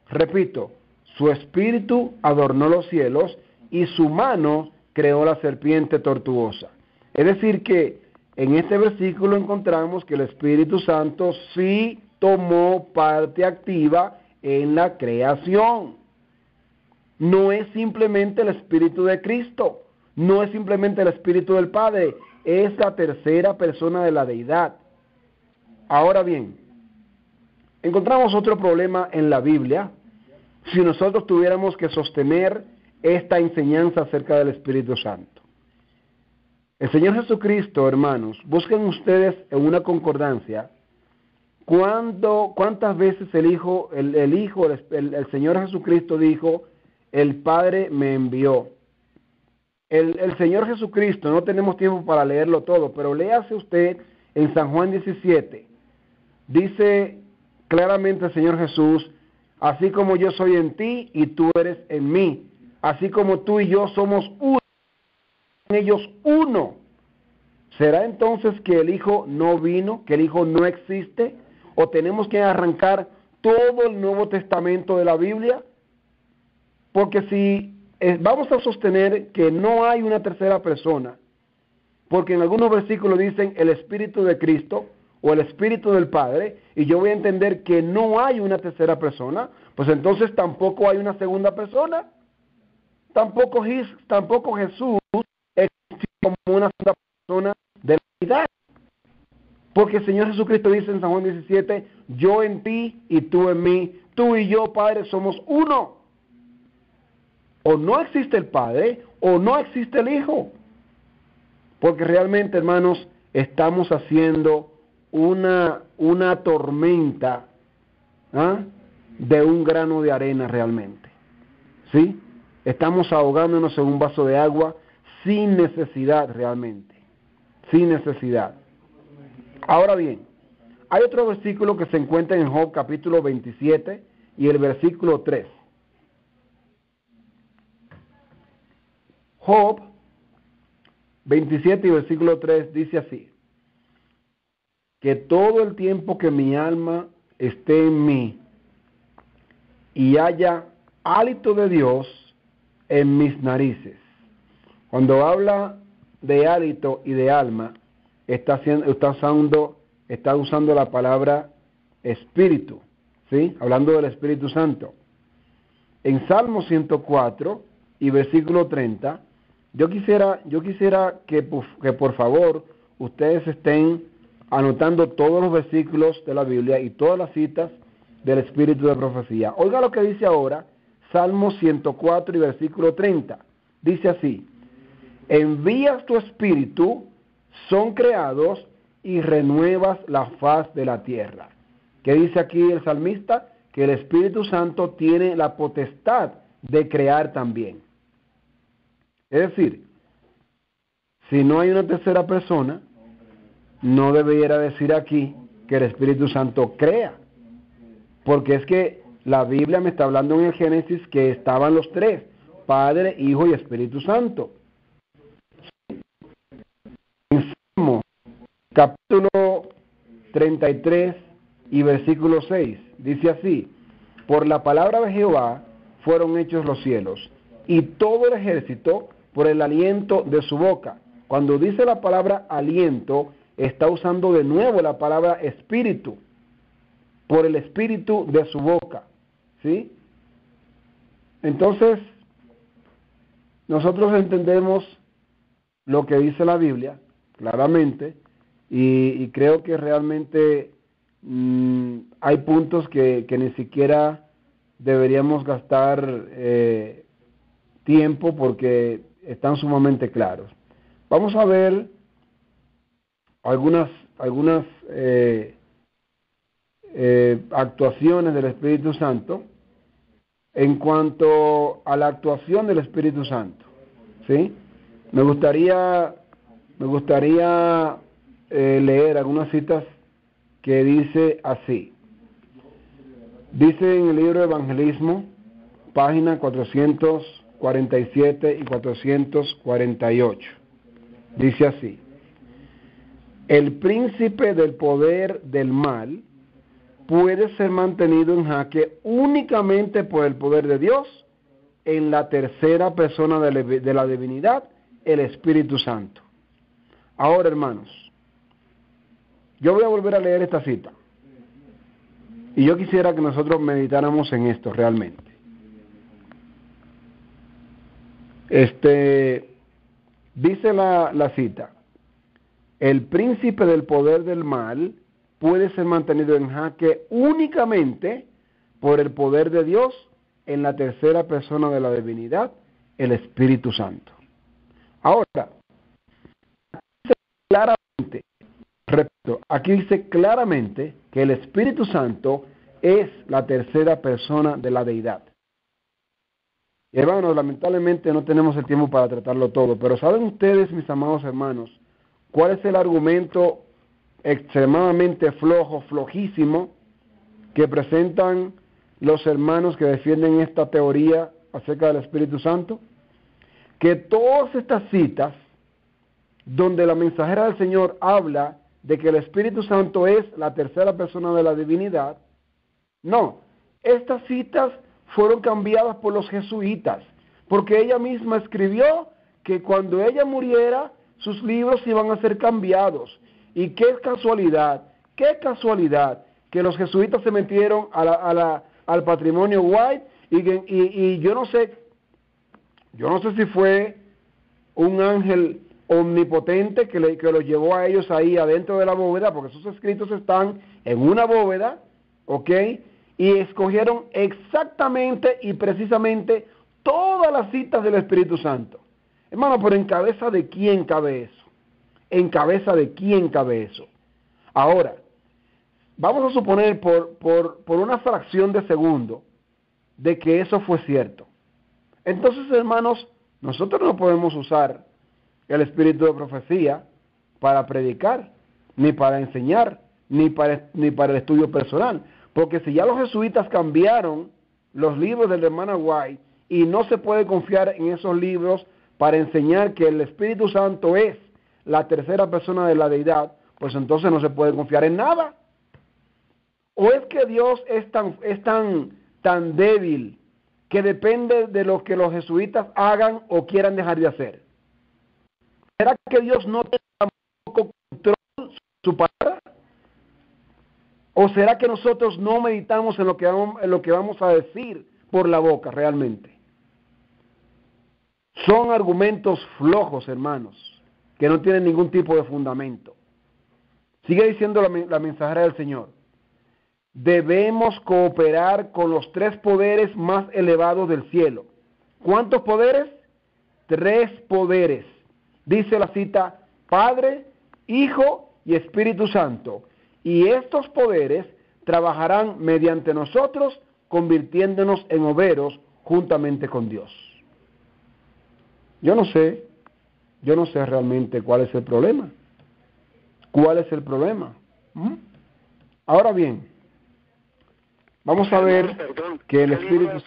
Repito, su espíritu adornó los cielos y su mano creó la serpiente tortuosa. Es decir que en este versículo encontramos que el Espíritu Santo sí tomó parte activa en la creación. No es simplemente el Espíritu de Cristo, no es simplemente el Espíritu del Padre, es la tercera persona de la deidad. Ahora bien, encontramos otro problema en la Biblia si nosotros tuviéramos que sostener esta enseñanza acerca del Espíritu Santo. El Señor Jesucristo, hermanos, busquen ustedes en una concordancia cuántas veces el Señor Jesucristo dijo: el Padre me envió. El Señor Jesucristo, no tenemos tiempo para leerlo todo, pero léase usted en San Juan 17. Dice claramente el Señor Jesús: así como yo soy en ti y tú eres en mí, así como tú y yo somos uno, en ellos uno. ¿Será entonces que el Hijo no vino, que el Hijo no existe? ¿O tenemos que arrancar todo el Nuevo Testamento de la Biblia? Porque si vamos a sostener que no hay una tercera persona, porque en algunos versículos dicen el Espíritu de Cristo o el Espíritu del Padre, y yo voy a entender que no hay una tercera persona, pues entonces tampoco hay una segunda persona. Tampoco Jesús existe como una segunda persona de la deidad. Porque el Señor Jesucristo dice en San Juan 17, yo en ti y tú en mí, tú y yo, Padre, somos uno. O no existe el Padre, o no existe el Hijo. Porque realmente, hermanos, estamos haciendo una tormenta de un grano de arena realmente. ¿Sí? Estamos ahogándonos en un vaso de agua sin necesidad realmente. Sin necesidad. Ahora bien, hay otro versículo que se encuentra en Job capítulo 27 y el versículo 3. Job 27 y versículo 3 dice así: que todo el tiempo que mi alma esté en mí y haya hálito de Dios en mis narices. Cuando habla de hálito y de alma, está usando la palabra espíritu, ¿sí? Hablando del Espíritu Santo. En Salmo 104 y versículo 30, yo quisiera que por favor ustedes estén anotando todos los versículos de la Biblia y todas las citas del espíritu de profecía. Oiga lo que dice ahora Salmo 104 y versículo 30. Dice así: envías tu espíritu, son creados, y renuevas la faz de la tierra. ¿Qué dice aquí el salmista? Que el Espíritu Santo tiene la potestad de crear también. Es decir, si no hay una tercera persona, no debiera decir aquí que el Espíritu Santo crea, porque es que la Biblia me está hablando en el Génesis que estaban los tres: Padre, Hijo y Espíritu Santo. En Salmo capítulo 33 y versículo 6 dice así: por la palabra de Jehová fueron hechos los cielos, y todo el ejército por el aliento de su boca. Cuando dice la palabra aliento, está usando de nuevo la palabra espíritu, por el espíritu de su boca, ¿sí? Entonces, nosotros entendemos lo que dice la Biblia claramente, y creo que realmente hay puntos que ni siquiera deberíamos gastar tiempo, porque están sumamente claros. Vamos a ver algunas actuaciones del Espíritu Santo en cuanto a la actuación del Espíritu Santo, ¿sí? Me gustaría leer algunas citas que dice así. Dice en el libro de Evangelismo, página 447 y 448. Dice así: el príncipe del poder del mal puede ser mantenido en jaque únicamente por el poder de Dios en la tercera persona de la divinidad, el Espíritu Santo. Ahora, hermanos, yo voy a volver a leer esta cita, y yo quisiera que nosotros meditáramos en esto realmente. Dice la cita: el príncipe del poder del mal puede ser mantenido en jaque únicamente por el poder de Dios en la tercera persona de la divinidad, el Espíritu Santo. Ahora, aquí dice claramente que el Espíritu Santo es la tercera persona de la deidad. Y hermanos, lamentablemente no tenemos el tiempo para tratarlo todo, pero ¿saben ustedes, mis amados hermanos, cuál es el argumento extremadamente flojísimo, que presentan los hermanos que defienden esta teoría acerca del Espíritu Santo? Que todas estas citas donde la mensajera del Señor habla de que el Espíritu Santo es la tercera persona de la divinidad, no, estas citas fueron cambiadas por los jesuitas, porque ella misma escribió que cuando ella muriera, sus libros iban a ser cambiados. Y qué casualidad que los jesuitas se metieron al patrimonio White, y yo no sé si fue un ángel omnipotente que los llevó a ellos ahí adentro de la bóveda, porque sus escritos están en una bóveda, ¿ok? Y escogieron exactamente y precisamente todas las citas del Espíritu Santo. Hermano, pero ¿en cabeza de quién cabe eso? ¿En cabeza de quién cabe eso? Ahora, vamos a suponer por una fracción de segundo de que eso fue cierto. Entonces, hermanos, nosotros no podemos usar el espíritu de profecía para predicar, ni para enseñar, ni para el estudio personal, Porque si ya los jesuitas cambiaron los libros del hermano White y no se puede confiar en esos libros para enseñar que el Espíritu Santo es la tercera persona de la deidad, pues entonces no se puede confiar en nada. ¿O es que Dios es tan débil que depende de lo que los jesuitas hagan o quieran dejar de hacer? ¿Será que Dios no tiene tampoco control sobre su palabra? ¿O será que nosotros no meditamos en lo que vamos a decir por la boca realmente? Son argumentos flojos, hermanos, que no tienen ningún tipo de fundamento. Sigue diciendo la mensajera del Señor. Debemos cooperar con los 3 poderes más elevados del cielo. ¿Cuántos poderes? 3 poderes. Dice la cita, Padre, Hijo y Espíritu Santo. Y estos poderes trabajarán mediante nosotros, convirtiéndonos en obreros juntamente con Dios. Yo no sé realmente cuál es el problema. ¿Cuál es el problema? Ahora bien, vamos a ver que el Espíritu...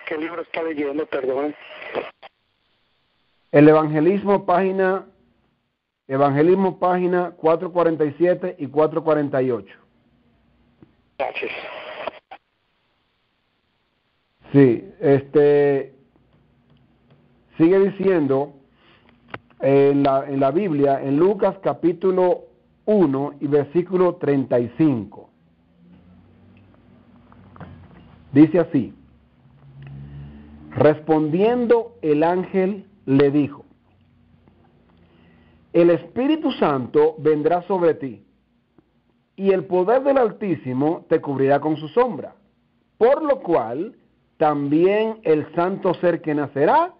¿Qué libro está leyendo? Perdón. El Evangelismo, página 447 y 448. Gracias. Sí, sigue diciendo en la Biblia, en Lucas capítulo 1 y versículo 35. Dice así, respondiendo el ángel le dijo, el Espíritu Santo vendrá sobre ti, y el poder del Altísimo te cubrirá con su sombra, por lo cual también el santo ser que nacerá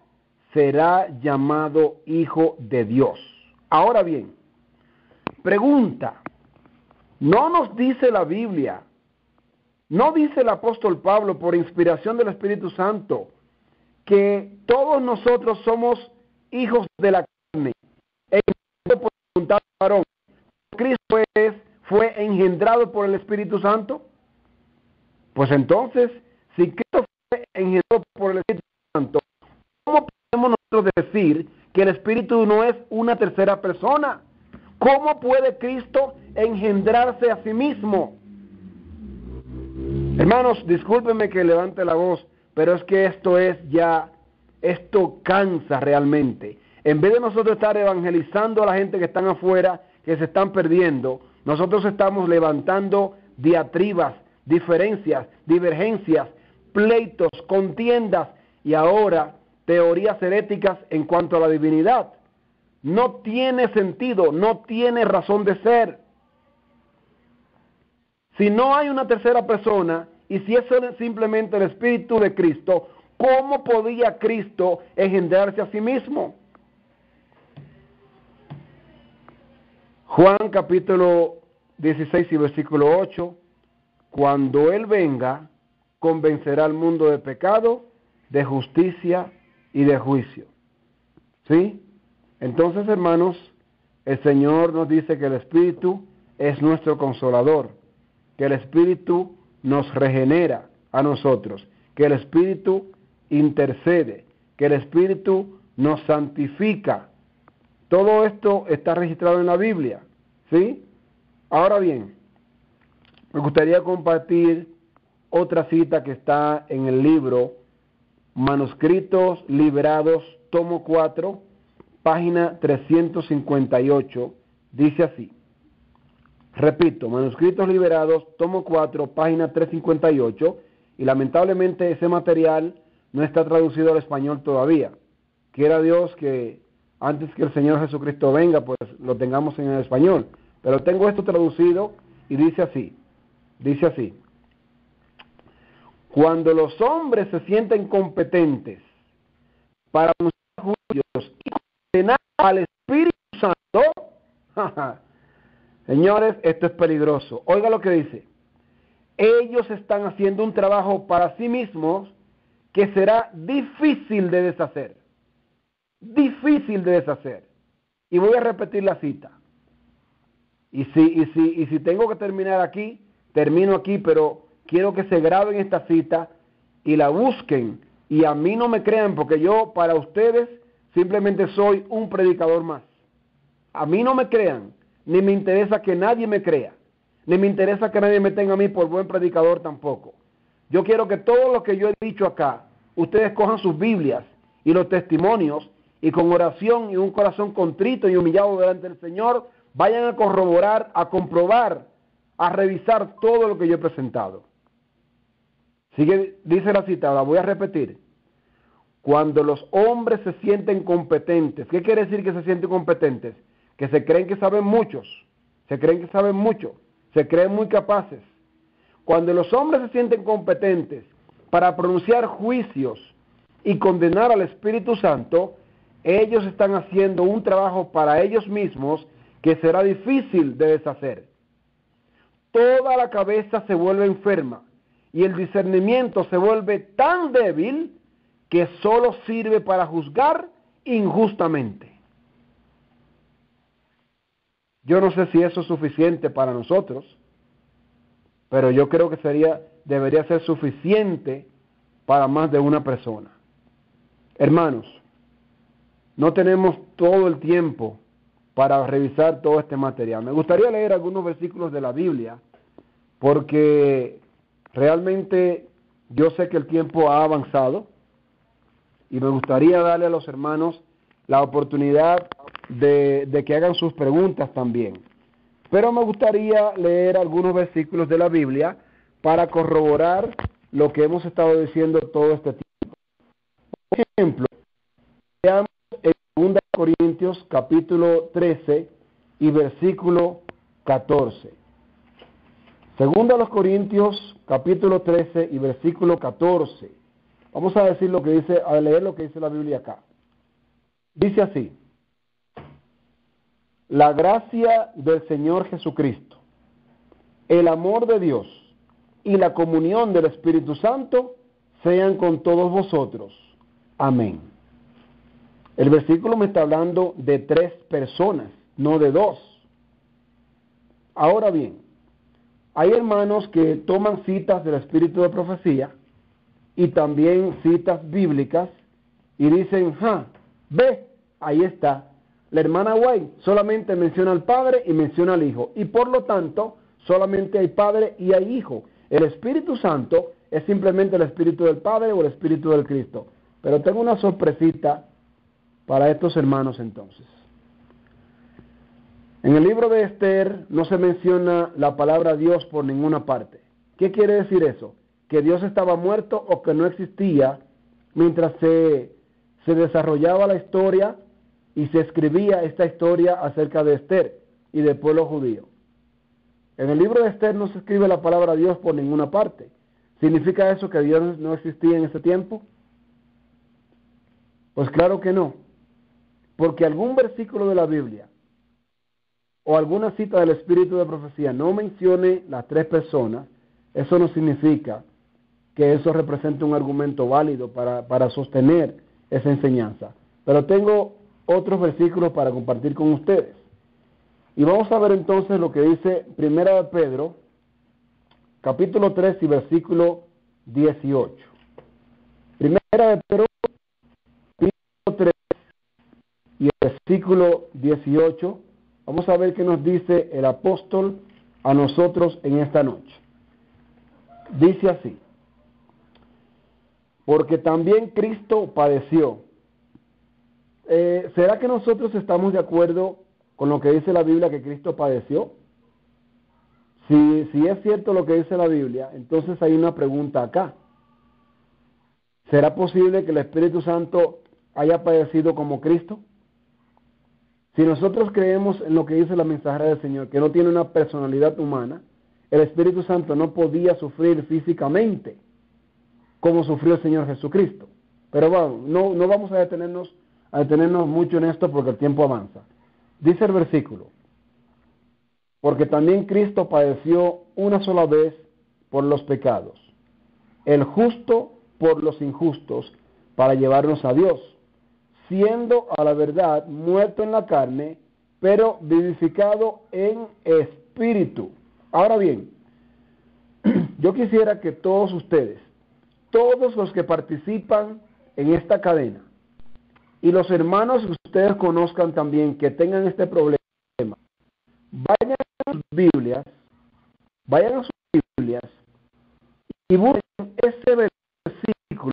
será llamado Hijo de Dios. Ahora bien, pregunta, ¿no nos dice la Biblia, no dice el apóstol Pablo por inspiración del Espíritu Santo, que todos nosotros somos hijos de la carne, por voluntad del varón? Cristo fue engendrado por el Espíritu Santo. Pues entonces, si Cristo fue engendrado por el Espíritu Santo, ¿cómo podemos nosotros decir que el Espíritu no es una tercera persona? ¿Cómo puede Cristo engendrarse a sí mismo? Hermanos, discúlpenme que levante la voz, pero es que esto cansa realmente. En vez de nosotros estar evangelizando a la gente que están afuera, que se están perdiendo, nosotros estamos levantando diatribas, diferencias, divergencias, pleitos, contiendas y ahora teorías heréticas en cuanto a la divinidad. No tiene sentido, no tiene razón de ser. Si no hay una tercera persona y si es simplemente el Espíritu de Cristo, ¿cómo podía Cristo engendrarse a sí mismo? Juan capítulo 16 y versículo 8, cuando Él venga, convencerá al mundo de pecado, de justicia y de juicio. ¿Sí? Entonces, hermanos, el Señor nos dice que el Espíritu es nuestro consolador, que el Espíritu nos regenera a nosotros, que el Espíritu intercede, que el Espíritu nos santifica. Todo esto está registrado en la Biblia, ¿sí? Ahora bien, me gustaría compartir otra cita que está en el libro Manuscritos Liberados, tomo 4, página 358, dice así. Repito, Manuscritos Liberados, tomo 4, página 358, y lamentablemente ese material no está traducido al español todavía. Quiera Dios que antes que el Señor Jesucristo venga, pues lo tengamos en el español. Pero tengo esto traducido y dice así. Cuando los hombres se sienten competentes para anunciar juicios y condenar al Espíritu Santo, señores, esto es peligroso. Oiga lo que dice. Ellos están haciendo un trabajo para sí mismos que será difícil de deshacer. Difícil de deshacer. Y voy a repetir la cita. Y si tengo que terminar aquí, termino aquí, pero quiero que se graben esta cita y la busquen. Y a mí no me crean, porque yo para ustedes simplemente soy un predicador más. A mí no me crean, ni me interesa que nadie me crea, ni me interesa que nadie me tenga a mí por buen predicador tampoco. Yo quiero que todo lo que yo he dicho acá, ustedes cojan sus Biblias y los testimonios y con oración y un corazón contrito y humillado delante del Señor, vayan a corroborar, a comprobar, a revisar todo lo que yo he presentado. Sigue, dice la cita, la voy a repetir. Cuando los hombres se sienten competentes, ¿qué quiere decir que se sienten competentes? Que se creen que saben muchos, se creen que saben mucho, se creen muy capaces. Cuando los hombres se sienten competentes para pronunciar juicios y condenar al Espíritu Santo, ellos están haciendo un trabajo para ellos mismos que será difícil de deshacer. Toda la cabeza se vuelve enferma y el discernimiento se vuelve tan débil que solo sirve para juzgar injustamente. Yo no sé si eso es suficiente para nosotros, pero yo creo que debería ser suficiente para más de una persona. Hermanos, no tenemos todo el tiempo para revisar todo este material. Me gustaría leer algunos versículos de la Biblia, porque realmente yo sé que el tiempo ha avanzado y me gustaría darle a los hermanos la oportunidad de que hagan sus preguntas también. Pero me gustaría leer algunos versículos de la Biblia para corroborar lo que hemos estado diciendo todo este tiempo. Por ejemplo, veamos en 2 Corintios capítulo 13 y versículo 14. 2 Corintios capítulo 13 y versículo 14. Vamos a leer lo que dice la Biblia acá. Dice así: la gracia del Señor Jesucristo, el amor de Dios y la comunión del Espíritu Santo sean con todos vosotros. Amén. El versículo me está hablando de 3 personas, no de 2. Ahora bien, hay hermanos que toman citas del Espíritu de profecía y también citas bíblicas y dicen, ve, ahí está. La hermana White solamente menciona al Padre y menciona al Hijo, y por lo tanto solamente hay Padre y hay Hijo. El Espíritu Santo es simplemente el Espíritu del Padre o el Espíritu del Cristo. Pero tengo una sorpresita para estos hermanos entonces. En el libro de Esther no se menciona la palabra Dios por ninguna parte. ¿Qué quiere decir eso? Que Dios estaba muerto o que no existía mientras se desarrollaba la historia y se escribía esta historia acerca de Esther y del pueblo judío. En el libro de Esther no se escribe la palabra Dios por ninguna parte. ¿Significa eso que Dios no existía en ese tiempo? Pues claro que no. Porque algún versículo de la Biblia o alguna cita del Espíritu de profecía no mencione las 3 personas, eso no significa que eso represente un argumento válido para sostener esa enseñanza. Pero tengo otros versículos para compartir con ustedes. Y vamos a ver entonces lo que dice 1 de Pedro, capítulo 3 y versículo 18. 1 de Pedro, capítulo 3 y versículo 18. Vamos a ver qué nos dice el apóstol a nosotros en esta noche. Dice así: porque también Cristo padeció. ¿Será que nosotros estamos de acuerdo con lo que dice la Biblia que Cristo padeció? Si es cierto lo que dice la Biblia, entonces hay una pregunta acá. ¿Será posible que el Espíritu Santo haya padecido como Cristo? Si nosotros creemos en lo que dice la mensajera del Señor, que no tiene una personalidad humana, el Espíritu Santo no podía sufrir físicamente como sufrió el Señor Jesucristo. Pero bueno, no vamos a detenernos mucho en esto porque el tiempo avanza. Dice el versículo: porque también Cristo padeció una sola vez por los pecados, el justo por los injustos, para llevarnos a Dios, siendo a la verdad muerto en la carne, pero vivificado en espíritu. Ahora bien, yo quisiera que todos ustedes, todos los que participan en esta cadena, y los hermanos que ustedes conozcan también que tengan este problema, vayan a sus Biblias y busquen ese versículo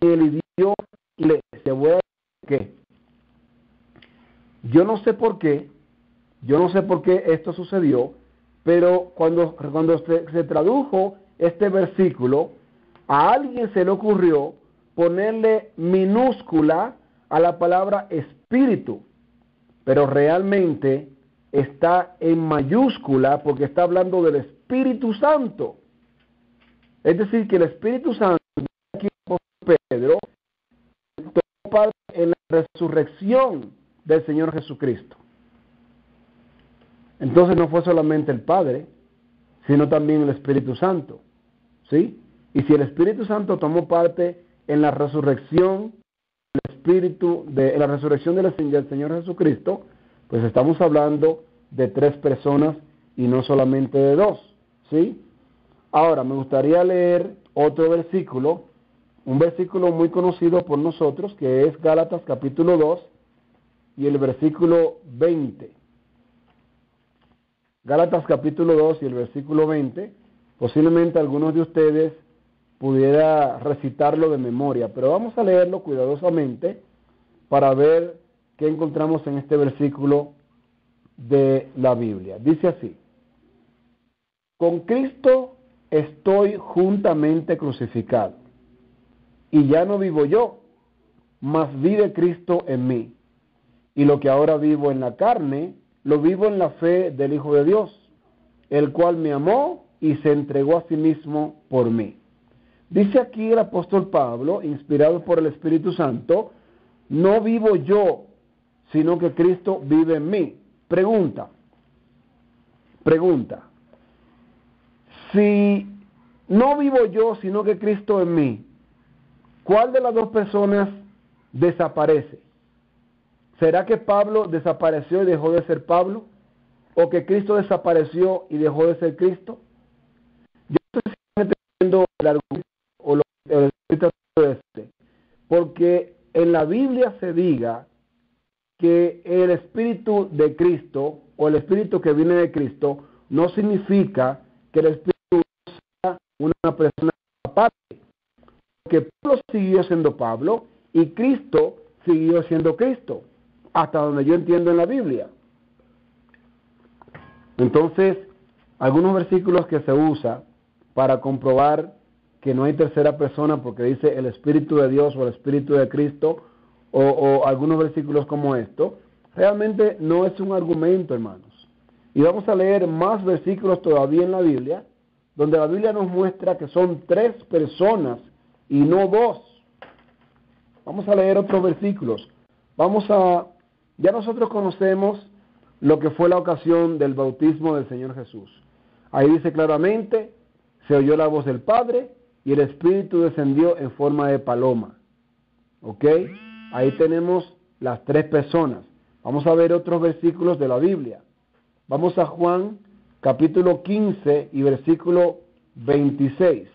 en el idioma inglés. Te voy a decir qué. Yo no sé por qué esto sucedió, pero cuando se tradujo este versículo, a alguien se le ocurrió ponerle minúscula a la palabra espíritu, pero realmente está en mayúscula porque está hablando del Espíritu Santo. Es decir, que el Espíritu Santo, aquí Pedro, tomó parte en la resurrección del Señor Jesucristo. Entonces no fue solamente el Padre, sino también el Espíritu Santo, ¿sí? Y si el Espíritu Santo tomó parte en la resurrección en la resurrección del Señor Jesucristo, pues estamos hablando de 3 personas y no solamente de 2, ¿sí? Ahora, me gustaría leer otro versículo, un versículo muy conocido por nosotros, que es Gálatas capítulo 2 y el versículo 20. Gálatas capítulo 2 y el versículo 20, posiblemente algunos de ustedes pudiera recitarlo de memoria, pero vamos a leerlo cuidadosamente para ver qué encontramos en este versículo de la Biblia. Dice así: con Cristo estoy juntamente crucificado, y ya no vivo yo, mas vive Cristo en mí. Y lo que ahora vivo en la carne, lo vivo en la fe del Hijo de Dios, el cual me amó y se entregó a sí mismo por mí. Dice aquí el apóstol Pablo, inspirado por el Espíritu Santo, no vivo yo, sino que Cristo vive en mí. Pregunta, si no vivo yo, sino que Cristo en mí, ¿cuál de las 2 personas desaparece? ¿Será que Pablo desapareció y dejó de ser Pablo? ¿O que Cristo desapareció y dejó de ser Cristo? Yo estoy entendiendo el argumento o lo que porque en la Biblia se diga que el Espíritu de Cristo o el Espíritu que viene de Cristo no significa que el Espíritu sea una persona aparte, porque Pablo siguió siendo Pablo y Cristo siguió siendo Cristo, hasta donde yo entiendo en la Biblia. Entonces, algunos versículos que se usa para comprobar que no hay tercera persona, porque dice el Espíritu de Dios o el Espíritu de Cristo, o algunos versículos como esto, realmente no es un argumento, hermanos. Y vamos a leer más versículos todavía en la Biblia, donde la Biblia nos muestra que son 3 personas y no 2. Vamos a leer otros versículos. Ya nosotros conocemos lo que fue la ocasión del bautismo del Señor Jesús. Ahí dice claramente, se oyó la voz del Padre y el Espíritu descendió en forma de paloma. ¿Ok? Ahí tenemos las 3 personas. Vamos a ver otros versículos de la Biblia. Vamos a Juan capítulo 15 y versículo 26.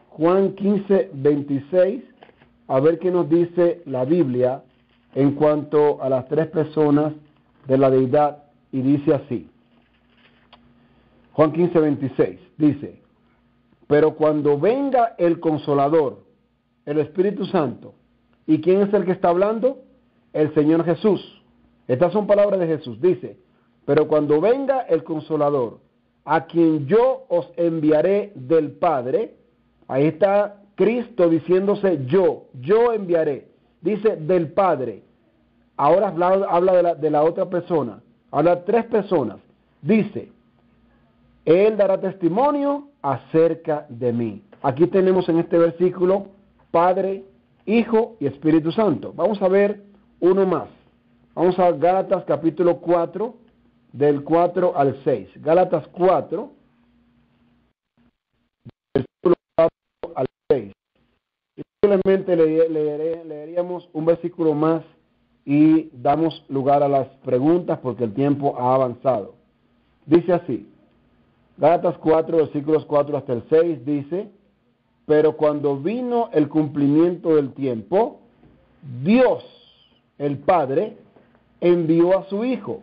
Juan 15, 26, a ver qué nos dice la Biblia en cuanto a las 3 personas de la deidad, y dice así. Juan 15, 26, dice: pero cuando venga el Consolador, el Espíritu Santo, ¿y quién es el que está hablando? El Señor Jesús. Estas son palabras de Jesús. Dice: pero cuando venga el Consolador, a quien yo os enviaré del Padre, ahí está Cristo diciéndose yo enviaré. Dice del Padre. Ahora habla de la otra persona. Habla 3 personas. Dice: Él dará testimonio acerca de mí. Aquí tenemos en este versículo Padre, Hijo y Espíritu Santo. Vamos a ver uno más. Vamos a Gálatas capítulo 4, del 4 al 6. Gálatas 4, versículo 4 al 6. Y simplemente leeríamos un versículo más y damos lugar a las preguntas porque el tiempo ha avanzado. Dice así: Gálatas 4, versículos 4 hasta el 6 dice: pero cuando vino el cumplimiento del tiempo, Dios, el Padre, envió a su Hijo,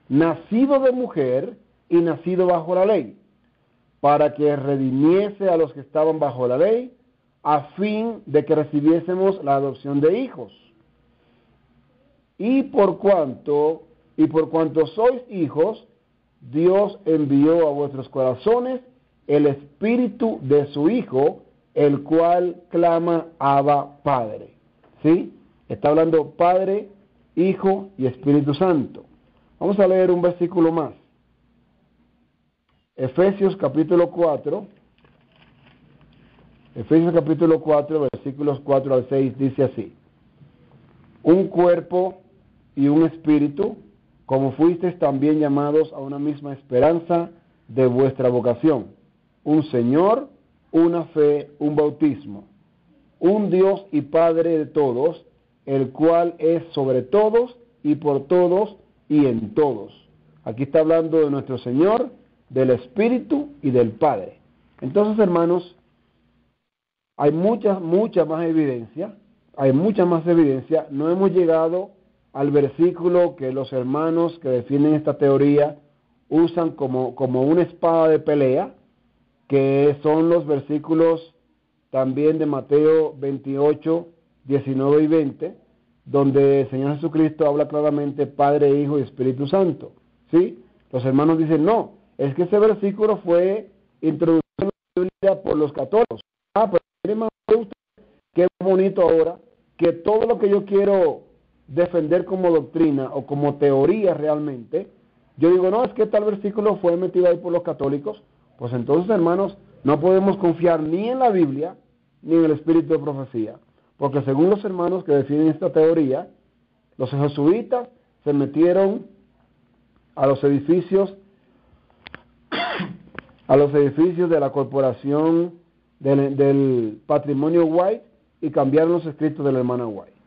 nacido de mujer y nacido bajo la ley, para que redimiese a los que estaban bajo la ley, a fin de que recibiésemos la adopción de hijos. Y por cuanto sois hijos, Dios envió a vuestros corazones el espíritu de su Hijo, el cual clama: Abba, Padre. ¿Sí? Está hablando Padre, Hijo y Espíritu Santo. Vamos a leer un versículo más. Efesios capítulo 4, versículos 4 al 6, dice así: un cuerpo y un espíritu, como fuisteis también llamados a una misma esperanza de vuestra vocación, un Señor, una fe, un bautismo, un Dios y Padre de todos, el cual es sobre todos y por todos y en todos. Aquí está hablando de nuestro Señor, del Espíritu y del Padre. Entonces, hermanos, hay mucha más evidencia. No hemos llegado al versículo que los hermanos que defienden esta teoría usan como una espada de pelea, que son los versículos también de Mateo 28, 19 y 20, donde el Señor Jesucristo habla claramente Padre, Hijo y Espíritu Santo. ¿Sí? Los hermanos dicen: no, es que ese versículo fue introducido en la Biblia por los católicos. Pero miren, qué bonito ahora que todo lo que yo quiero defender como doctrina o como teoría realmente, yo digo: no, es que tal versículo fue metido ahí por los católicos. Pues entonces, hermanos, no podemos confiar ni en la Biblia ni en el espíritu de profecía, porque según los hermanos que defienden esta teoría, los jesuitas se metieron a los edificios de la corporación del patrimonio White y cambiaron los escritos de la hermana White.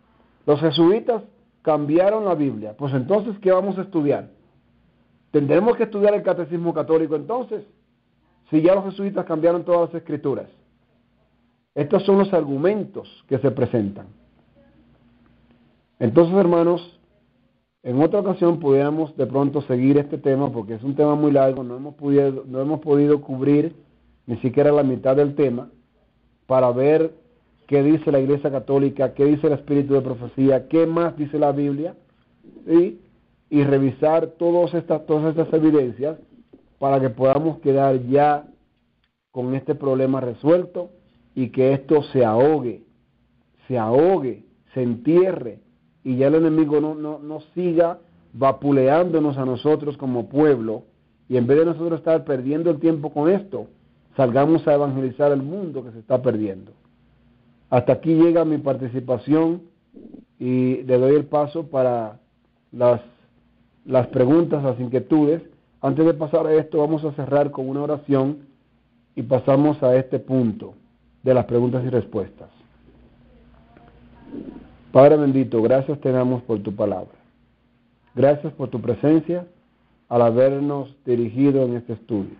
Los jesuitas cambiaron la Biblia. Pues entonces, ¿qué vamos a estudiar? ¿Tendremos que estudiar el catecismo católico entonces? Si ya los jesuitas cambiaron todas las escrituras. Estos son los argumentos que se presentan. Entonces, hermanos, en otra ocasión pudiéramos de pronto seguir este tema, porque es un tema muy largo. No hemos podido cubrir ni siquiera la mitad del tema para ver qué dice la Iglesia Católica, qué dice el Espíritu de Profecía, qué más dice la Biblia, ¿sí? Y revisar todas estas evidencias para que podamos quedar ya con este problema resuelto y que esto se ahogue, se entierre, y ya el enemigo no siga vapuleándonos a nosotros como pueblo, y en vez de nosotros estar perdiendo el tiempo con esto, salgamos a evangelizar el mundo que se está perdiendo. Hasta aquí llega mi participación y le doy el paso para las preguntas, las inquietudes. Antes de pasar a esto, vamos a cerrar con una oración y pasamos a este punto de las preguntas y respuestas. Padre bendito, gracias te damos por tu palabra. Gracias por tu presencia al habernos dirigido en este estudio.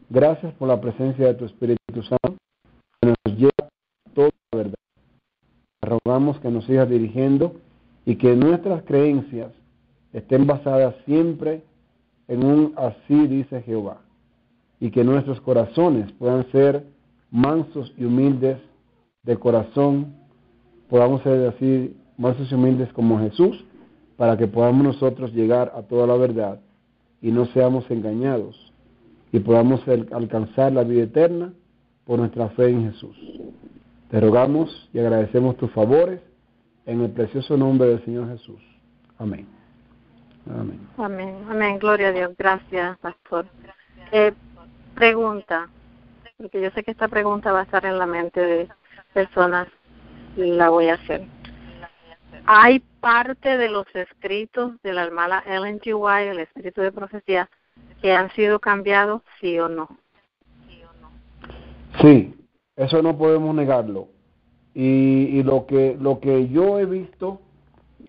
Gracias por la presencia de tu Espíritu Santo que nos lleva a toda la verdad. Te rogamos que nos sigas dirigiendo y que nuestras creencias estén basadas siempre en un así dice Jehová, y que nuestros corazones puedan ser mansos y humildes de corazón, podamos ser así mansos y humildes como Jesús, para que podamos nosotros llegar a toda la verdad y no seamos engañados y podamos alcanzar la vida eterna por nuestra fe en Jesús. Te rogamos y agradecemos tus favores en el precioso nombre del Señor Jesús. Amén. Amén. Amén, amén, gloria a Dios. Gracias, pastor. Pregunta, porque yo sé que esta pregunta va a estar en la mente de personas, y la voy a hacer. ¿Hay parte de los escritos de la hermana Ellen G. White, el espíritu de profecía, que han sido cambiados, sí o no? Sí, eso no podemos negarlo. Y lo que yo he visto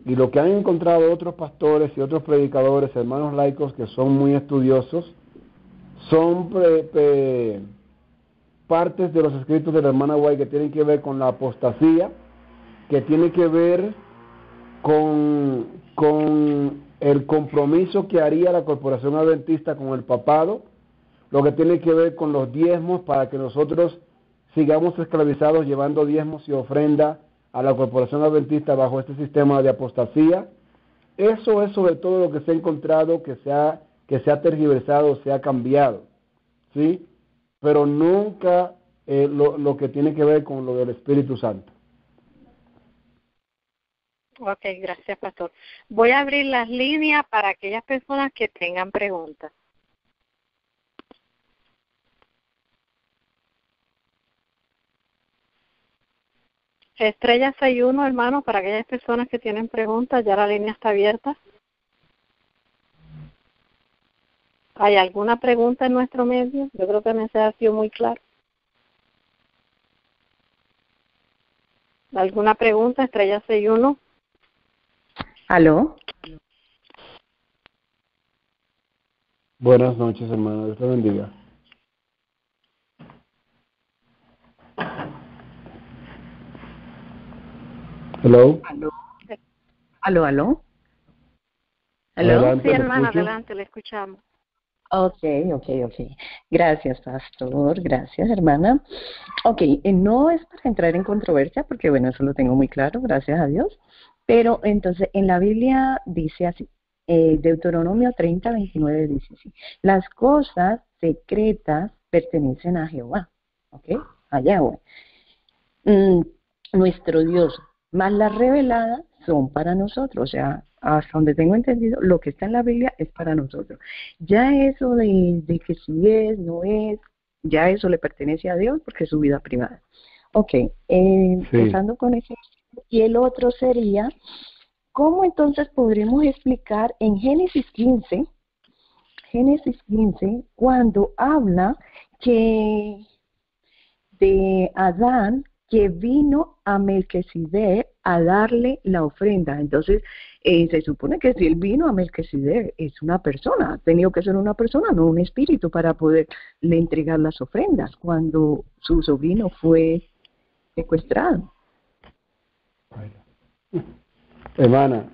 y lo que han encontrado otros pastores y otros predicadores, hermanos laicos que son muy estudiosos, son partes de los escritos de la hermana White que tienen que ver con la apostasía, que tiene que ver con el compromiso que haría la Corporación Adventista con el papado, lo que tiene que ver con los diezmos para que nosotros sigamos esclavizados llevando diezmos y ofrenda a la Corporación Adventista bajo este sistema de apostasía. Eso es sobre todo lo que se ha encontrado, que se ha tergiversado, se ha cambiado, ¿sí? Pero nunca lo que tiene que ver con lo del Espíritu Santo. Ok, gracias, pastor. Voy a abrir las líneas para aquellas personas que tengan preguntas. Estrella 61, hermano, para aquellas personas que tienen preguntas, ya la línea está abierta. ¿Hay alguna pregunta en nuestro medio? Yo creo que el mensaje ha sido muy claro. ¿Alguna pregunta, Estrella 61? ¿Aló? Buenas noches, hermano. Dios te bendiga. Hello. ¿Aló? ¿Aló, aló? ¿Aló? Adelante, Sí, ¿me hermana, escucho? adelante, le escuchamos. Ok. Gracias, pastor. Gracias, hermana. Ok, no es para entrar en controversia, porque bueno, eso lo tengo muy claro, gracias a Dios. Pero entonces, en la Biblia dice así, Deuteronomio 30:29 dice así, las cosas secretas pertenecen a Jehová, ¿ok? A Yahweh, nuestro Dios, más las reveladas son para nosotros, o sea, hasta donde tengo entendido, lo que está en la Biblia es para nosotros. Ya eso de que si es, no es, ya eso le pertenece a Dios porque es su vida privada. Ok, empezando con ese. Y el otro sería, ¿cómo entonces podremos explicar en Génesis 15, cuando habla que de Adán, que vino a Melquisedec a darle la ofrenda? Entonces, se supone que si él vino a Melquisedec es una persona, ha tenido que ser una persona, no un espíritu, para poderle entregar las ofrendas cuando su sobrino fue secuestrado. Hermana,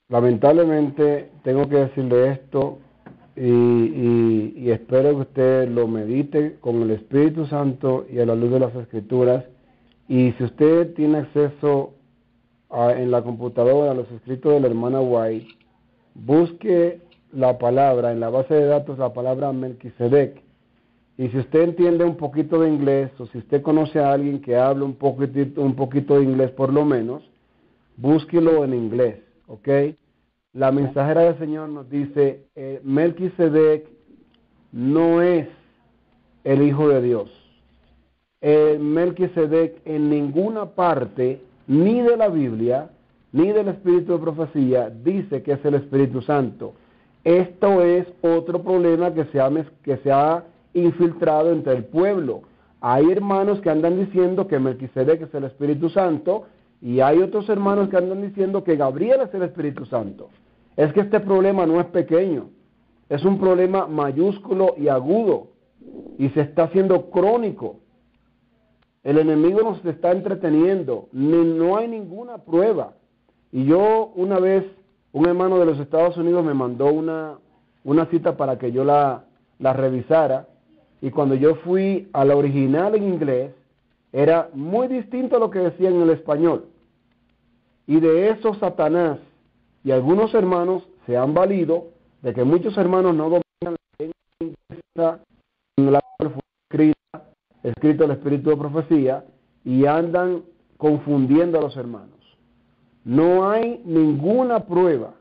lamentablemente tengo que decirle esto y espero que usted lo medite con el Espíritu Santo y a la luz de las Escrituras. Y si usted tiene acceso en la computadora a los escritos de la hermana White, busque la palabra, en la base de datos, la palabra Melquisedec. Y si usted entiende un poquito de inglés, o si usted conoce a alguien que hable un poquito de inglés por lo menos, búsquelo en inglés, ¿ok? La mensajera del Señor nos dice, Melquisedec no es el Hijo de Dios. Melquisedec en ninguna parte, ni de la Biblia, ni del Espíritu de Profecía, dice que es el Espíritu Santo. Esto es otro problema que se ha infiltrado entre el pueblo. Hay hermanos que andan diciendo que Melquisedec es el Espíritu Santo, y hay otros hermanos que andan diciendo que Gabriel es el Espíritu Santo. Es que este problema no es pequeño, es un problema mayúsculo y agudo, y se está haciendo crónico. El enemigo nos está entreteniendo, no hay ninguna prueba. Y yo una vez, un hermano de los Estados Unidos me mandó una cita para que yo la revisara, y cuando yo fui a la original en inglés, era muy distinto a lo que decía en el español. Y de eso Satanás y algunos hermanos se han valido de que muchos hermanos no dominan la lengua inglesa en la cual fue escrito el Espíritu de Profecía, y andan confundiendo a los hermanos. No hay ninguna prueba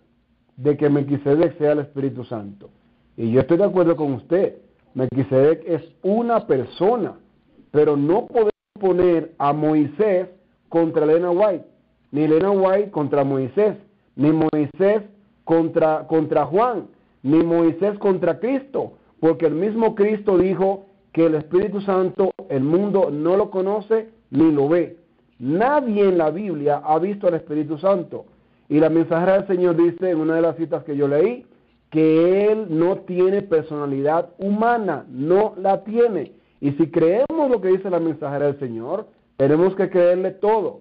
de que Melquisedec sea el Espíritu Santo. Y yo estoy de acuerdo con usted. Melquisedec es una persona, pero no podemos poner a Moisés contra Elena White, ni Elena White contra Moisés, ni Moisés contra Juan, ni Moisés contra Cristo, porque el mismo Cristo dijo que el Espíritu Santo el mundo no lo conoce ni lo ve. Nadie en la Biblia ha visto al Espíritu Santo. Y la mensajera del Señor dice en una de las citas que yo leí, que Él no tiene personalidad humana, no la tiene. Y si creemos lo que dice la mensajera del Señor, tenemos que creerle todo.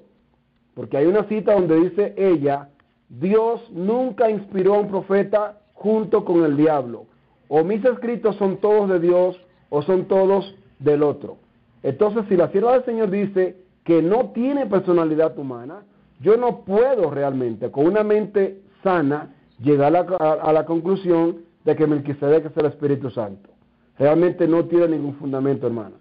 Porque hay una cita donde dice ella, Dios nunca inspiró a un profeta junto con el diablo. O mis escritos son todos de Dios o son todos del otro. Entonces, si la sierva del Señor dice que no tiene personalidad humana, yo no puedo realmente, con una mente sana, llegar a la conclusión de que Melquisedec es el Espíritu Santo. Realmente no tiene ningún fundamento, hermana.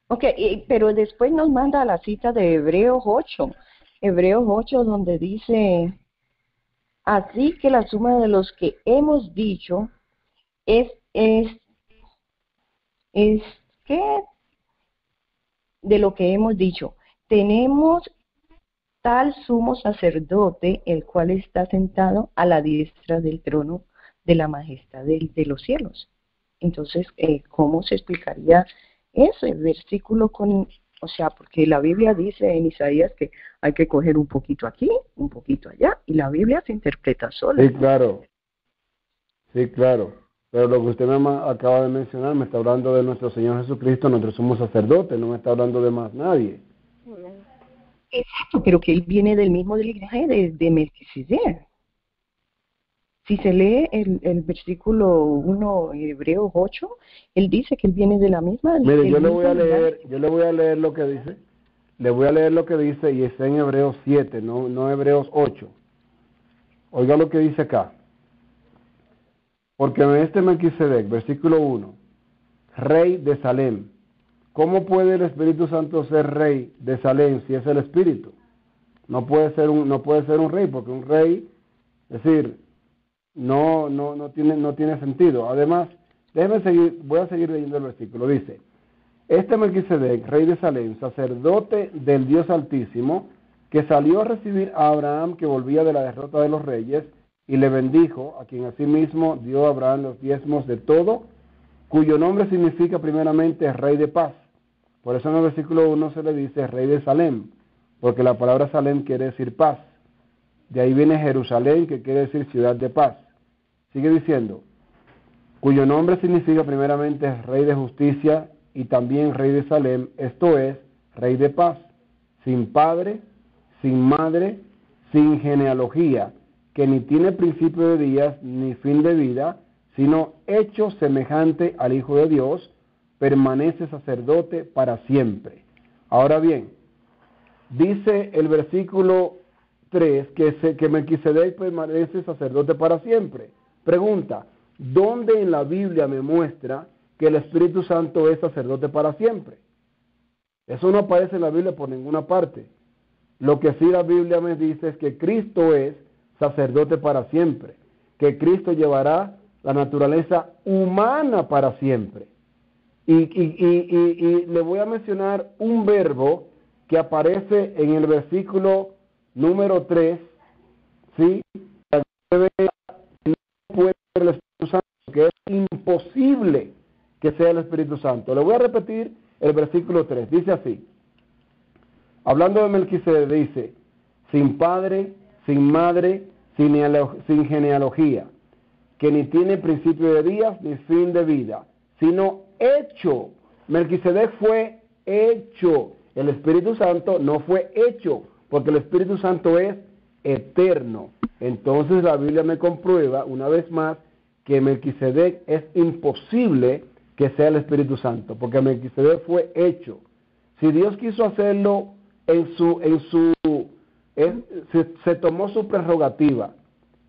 Ok, pero después nos manda la cita de Hebreos 8. Hebreos 8 donde dice, así que la suma de los que hemos dicho es que de lo que hemos dicho, tenemos tal sumo sacerdote, el cual está sentado a la diestra del trono de la majestad de los cielos. Entonces, ¿cómo se explicaría ese versículo o sea, porque la Biblia dice en Isaías que hay que coger un poquito aquí, un poquito allá, y la Biblia se interpreta sola. Sí, claro. Sí, claro. Pero lo que usted me acaba de mencionar, me está hablando de nuestro Señor Jesucristo, nuestro sumo sacerdote, no me está hablando de más nadie. Exacto, pero que él viene del mismo linaje de Melquisedec. Si se lee el versículo 1, Hebreos 8, él dice que él viene de la misma. Mire, yo le voy a leer lo que dice. Le voy a leer lo que dice y está en Hebreos 7, no Hebreos 8. Oiga lo que dice acá. Porque este Melquisedec, versículo 1, rey de Salem. ¿Cómo puede el Espíritu Santo ser rey de Salem si es el Espíritu? No puede ser un rey, porque un rey, es decir, no tiene sentido. Además, voy a seguir leyendo el versículo. Dice, este Melquisedec, rey de Salem, sacerdote del Dios Altísimo, que salió a recibir a Abraham que volvía de la derrota de los reyes, y le bendijo, a quien asimismo dio a Abraham los diezmos de todo, cuyo nombre significa primeramente rey de paz. Por eso en el versículo 1 se le dice rey de Salem, porque la palabra Salem quiere decir paz. De ahí viene Jerusalén, que quiere decir ciudad de paz. Sigue diciendo, cuyo nombre significa primeramente rey de justicia y también rey de Salem, esto es, rey de paz, sin padre, sin madre, sin genealogía, que ni tiene principio de días ni fin de vida, sino hecho semejante al Hijo de Dios, permanece sacerdote para siempre. Ahora bien, dice el versículo 3 que Melquisedec permanece sacerdote para siempre. Pregunta, ¿dónde en la Biblia me muestra que el Espíritu Santo es sacerdote para siempre? Eso no aparece en la Biblia por ninguna parte. Lo que sí la Biblia me dice es que Cristo es sacerdote para siempre, que Cristo llevará la naturaleza humana para siempre. Y le voy a mencionar un verbo que aparece en el versículo número 3, ¿sí? No puede ser el Espíritu Santo, que es imposible que sea el Espíritu Santo. Le voy a repetir el versículo 3, dice así, hablando de Melquisedec, dice, sin padre, sin madre, sin genealogía, que ni tiene principio de días ni fin de vida, sino hecho. Melquisedec fue hecho. El Espíritu Santo no fue hecho, porque el Espíritu Santo es eterno. Entonces la Biblia me comprueba una vez más que Melquisedec es imposible que sea el Espíritu Santo, porque Melquisedec fue hecho. Si Dios quiso hacerlo se tomó su prerrogativa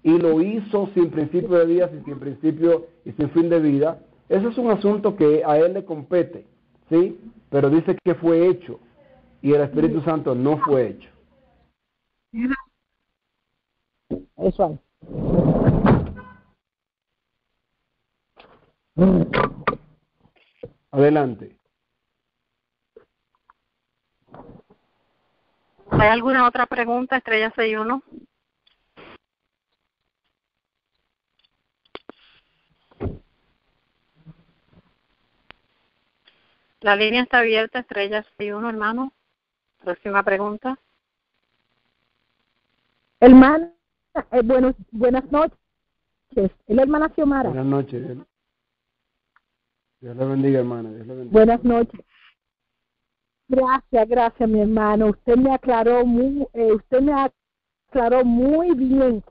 y lo hizo sin principio de días y sin principio y sin fin de vida, ese es un asunto que a él le compete, ¿sí? Pero dice que fue hecho y el Espíritu Santo no fue hecho. Eso. Adelante. ¿Hay alguna otra pregunta, Estrella 61? La línea está abierta, Estrella 61, hermano. Próxima pregunta. Hermana, buenas noches. noches. Es la hermana Xiomara. Buenas noches. Dios le bendiga, hermana. Dios le bendiga. Buenas noches. Gracias, mi hermano. Usted me aclaró muy bien,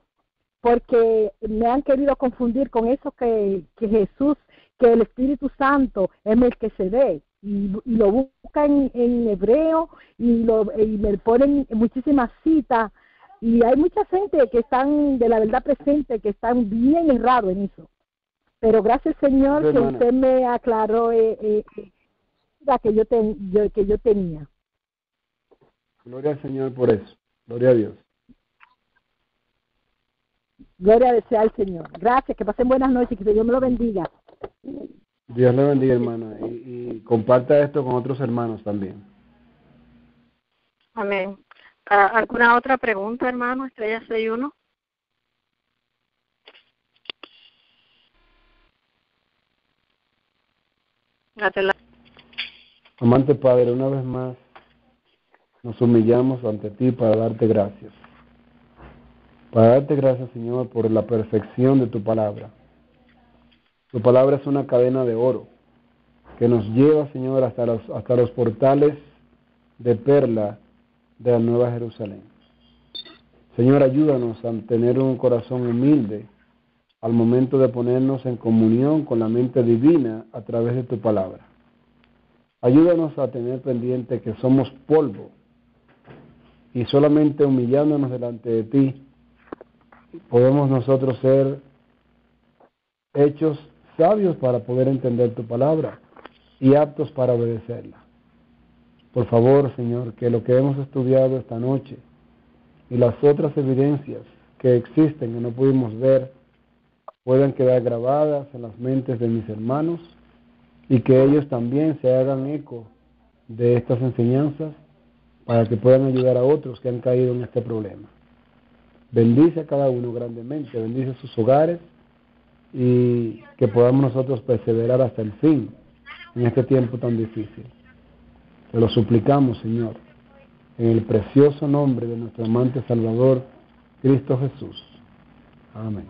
porque me han querido confundir con eso que Jesús, que el Espíritu Santo es el que se ve, y lo buscan en hebreo y me ponen muchísimas citas, y hay mucha gente que están de la verdad presente que están bien errados en eso. Pero gracias, Señor, que usted me aclaró la que yo tenía. Gloria al Señor por eso. Gloria a Dios. Gloria sea al Señor. Gracias, que pasen buenas noches, que Dios me lo bendiga. Dios le bendiga, hermana, y comparta esto con otros hermanos también. Amén. ¿Alguna otra pregunta, hermano? Estrella 61. Amante Padre, una vez más nos humillamos ante ti para darte gracias. Para darte gracias, Señor, por la perfección de tu palabra. Tu palabra es una cadena de oro que nos lleva, Señor, hasta los portales de perla de la Nueva Jerusalén. Señor, ayúdanos a tener un corazón humilde al momento de ponernos en comunión con la mente divina a través de tu palabra. Ayúdanos a tener pendiente que somos polvo y solamente humillándonos delante de ti podemos nosotros ser hechos sabios para poder entender tu palabra y aptos para obedecerla. Por favor, Señor, que lo que hemos estudiado esta noche y las otras evidencias que existen que no pudimos ver puedan quedar grabadas en las mentes de mis hermanos y que ellos también se hagan eco de estas enseñanzas para que puedan ayudar a otros que han caído en este problema. Bendice a cada uno grandemente, bendice sus hogares y que podamos nosotros perseverar hasta el fin en este tiempo tan difícil. Te lo suplicamos, Señor, en el precioso nombre de nuestro amante Salvador, Cristo Jesús. Amén.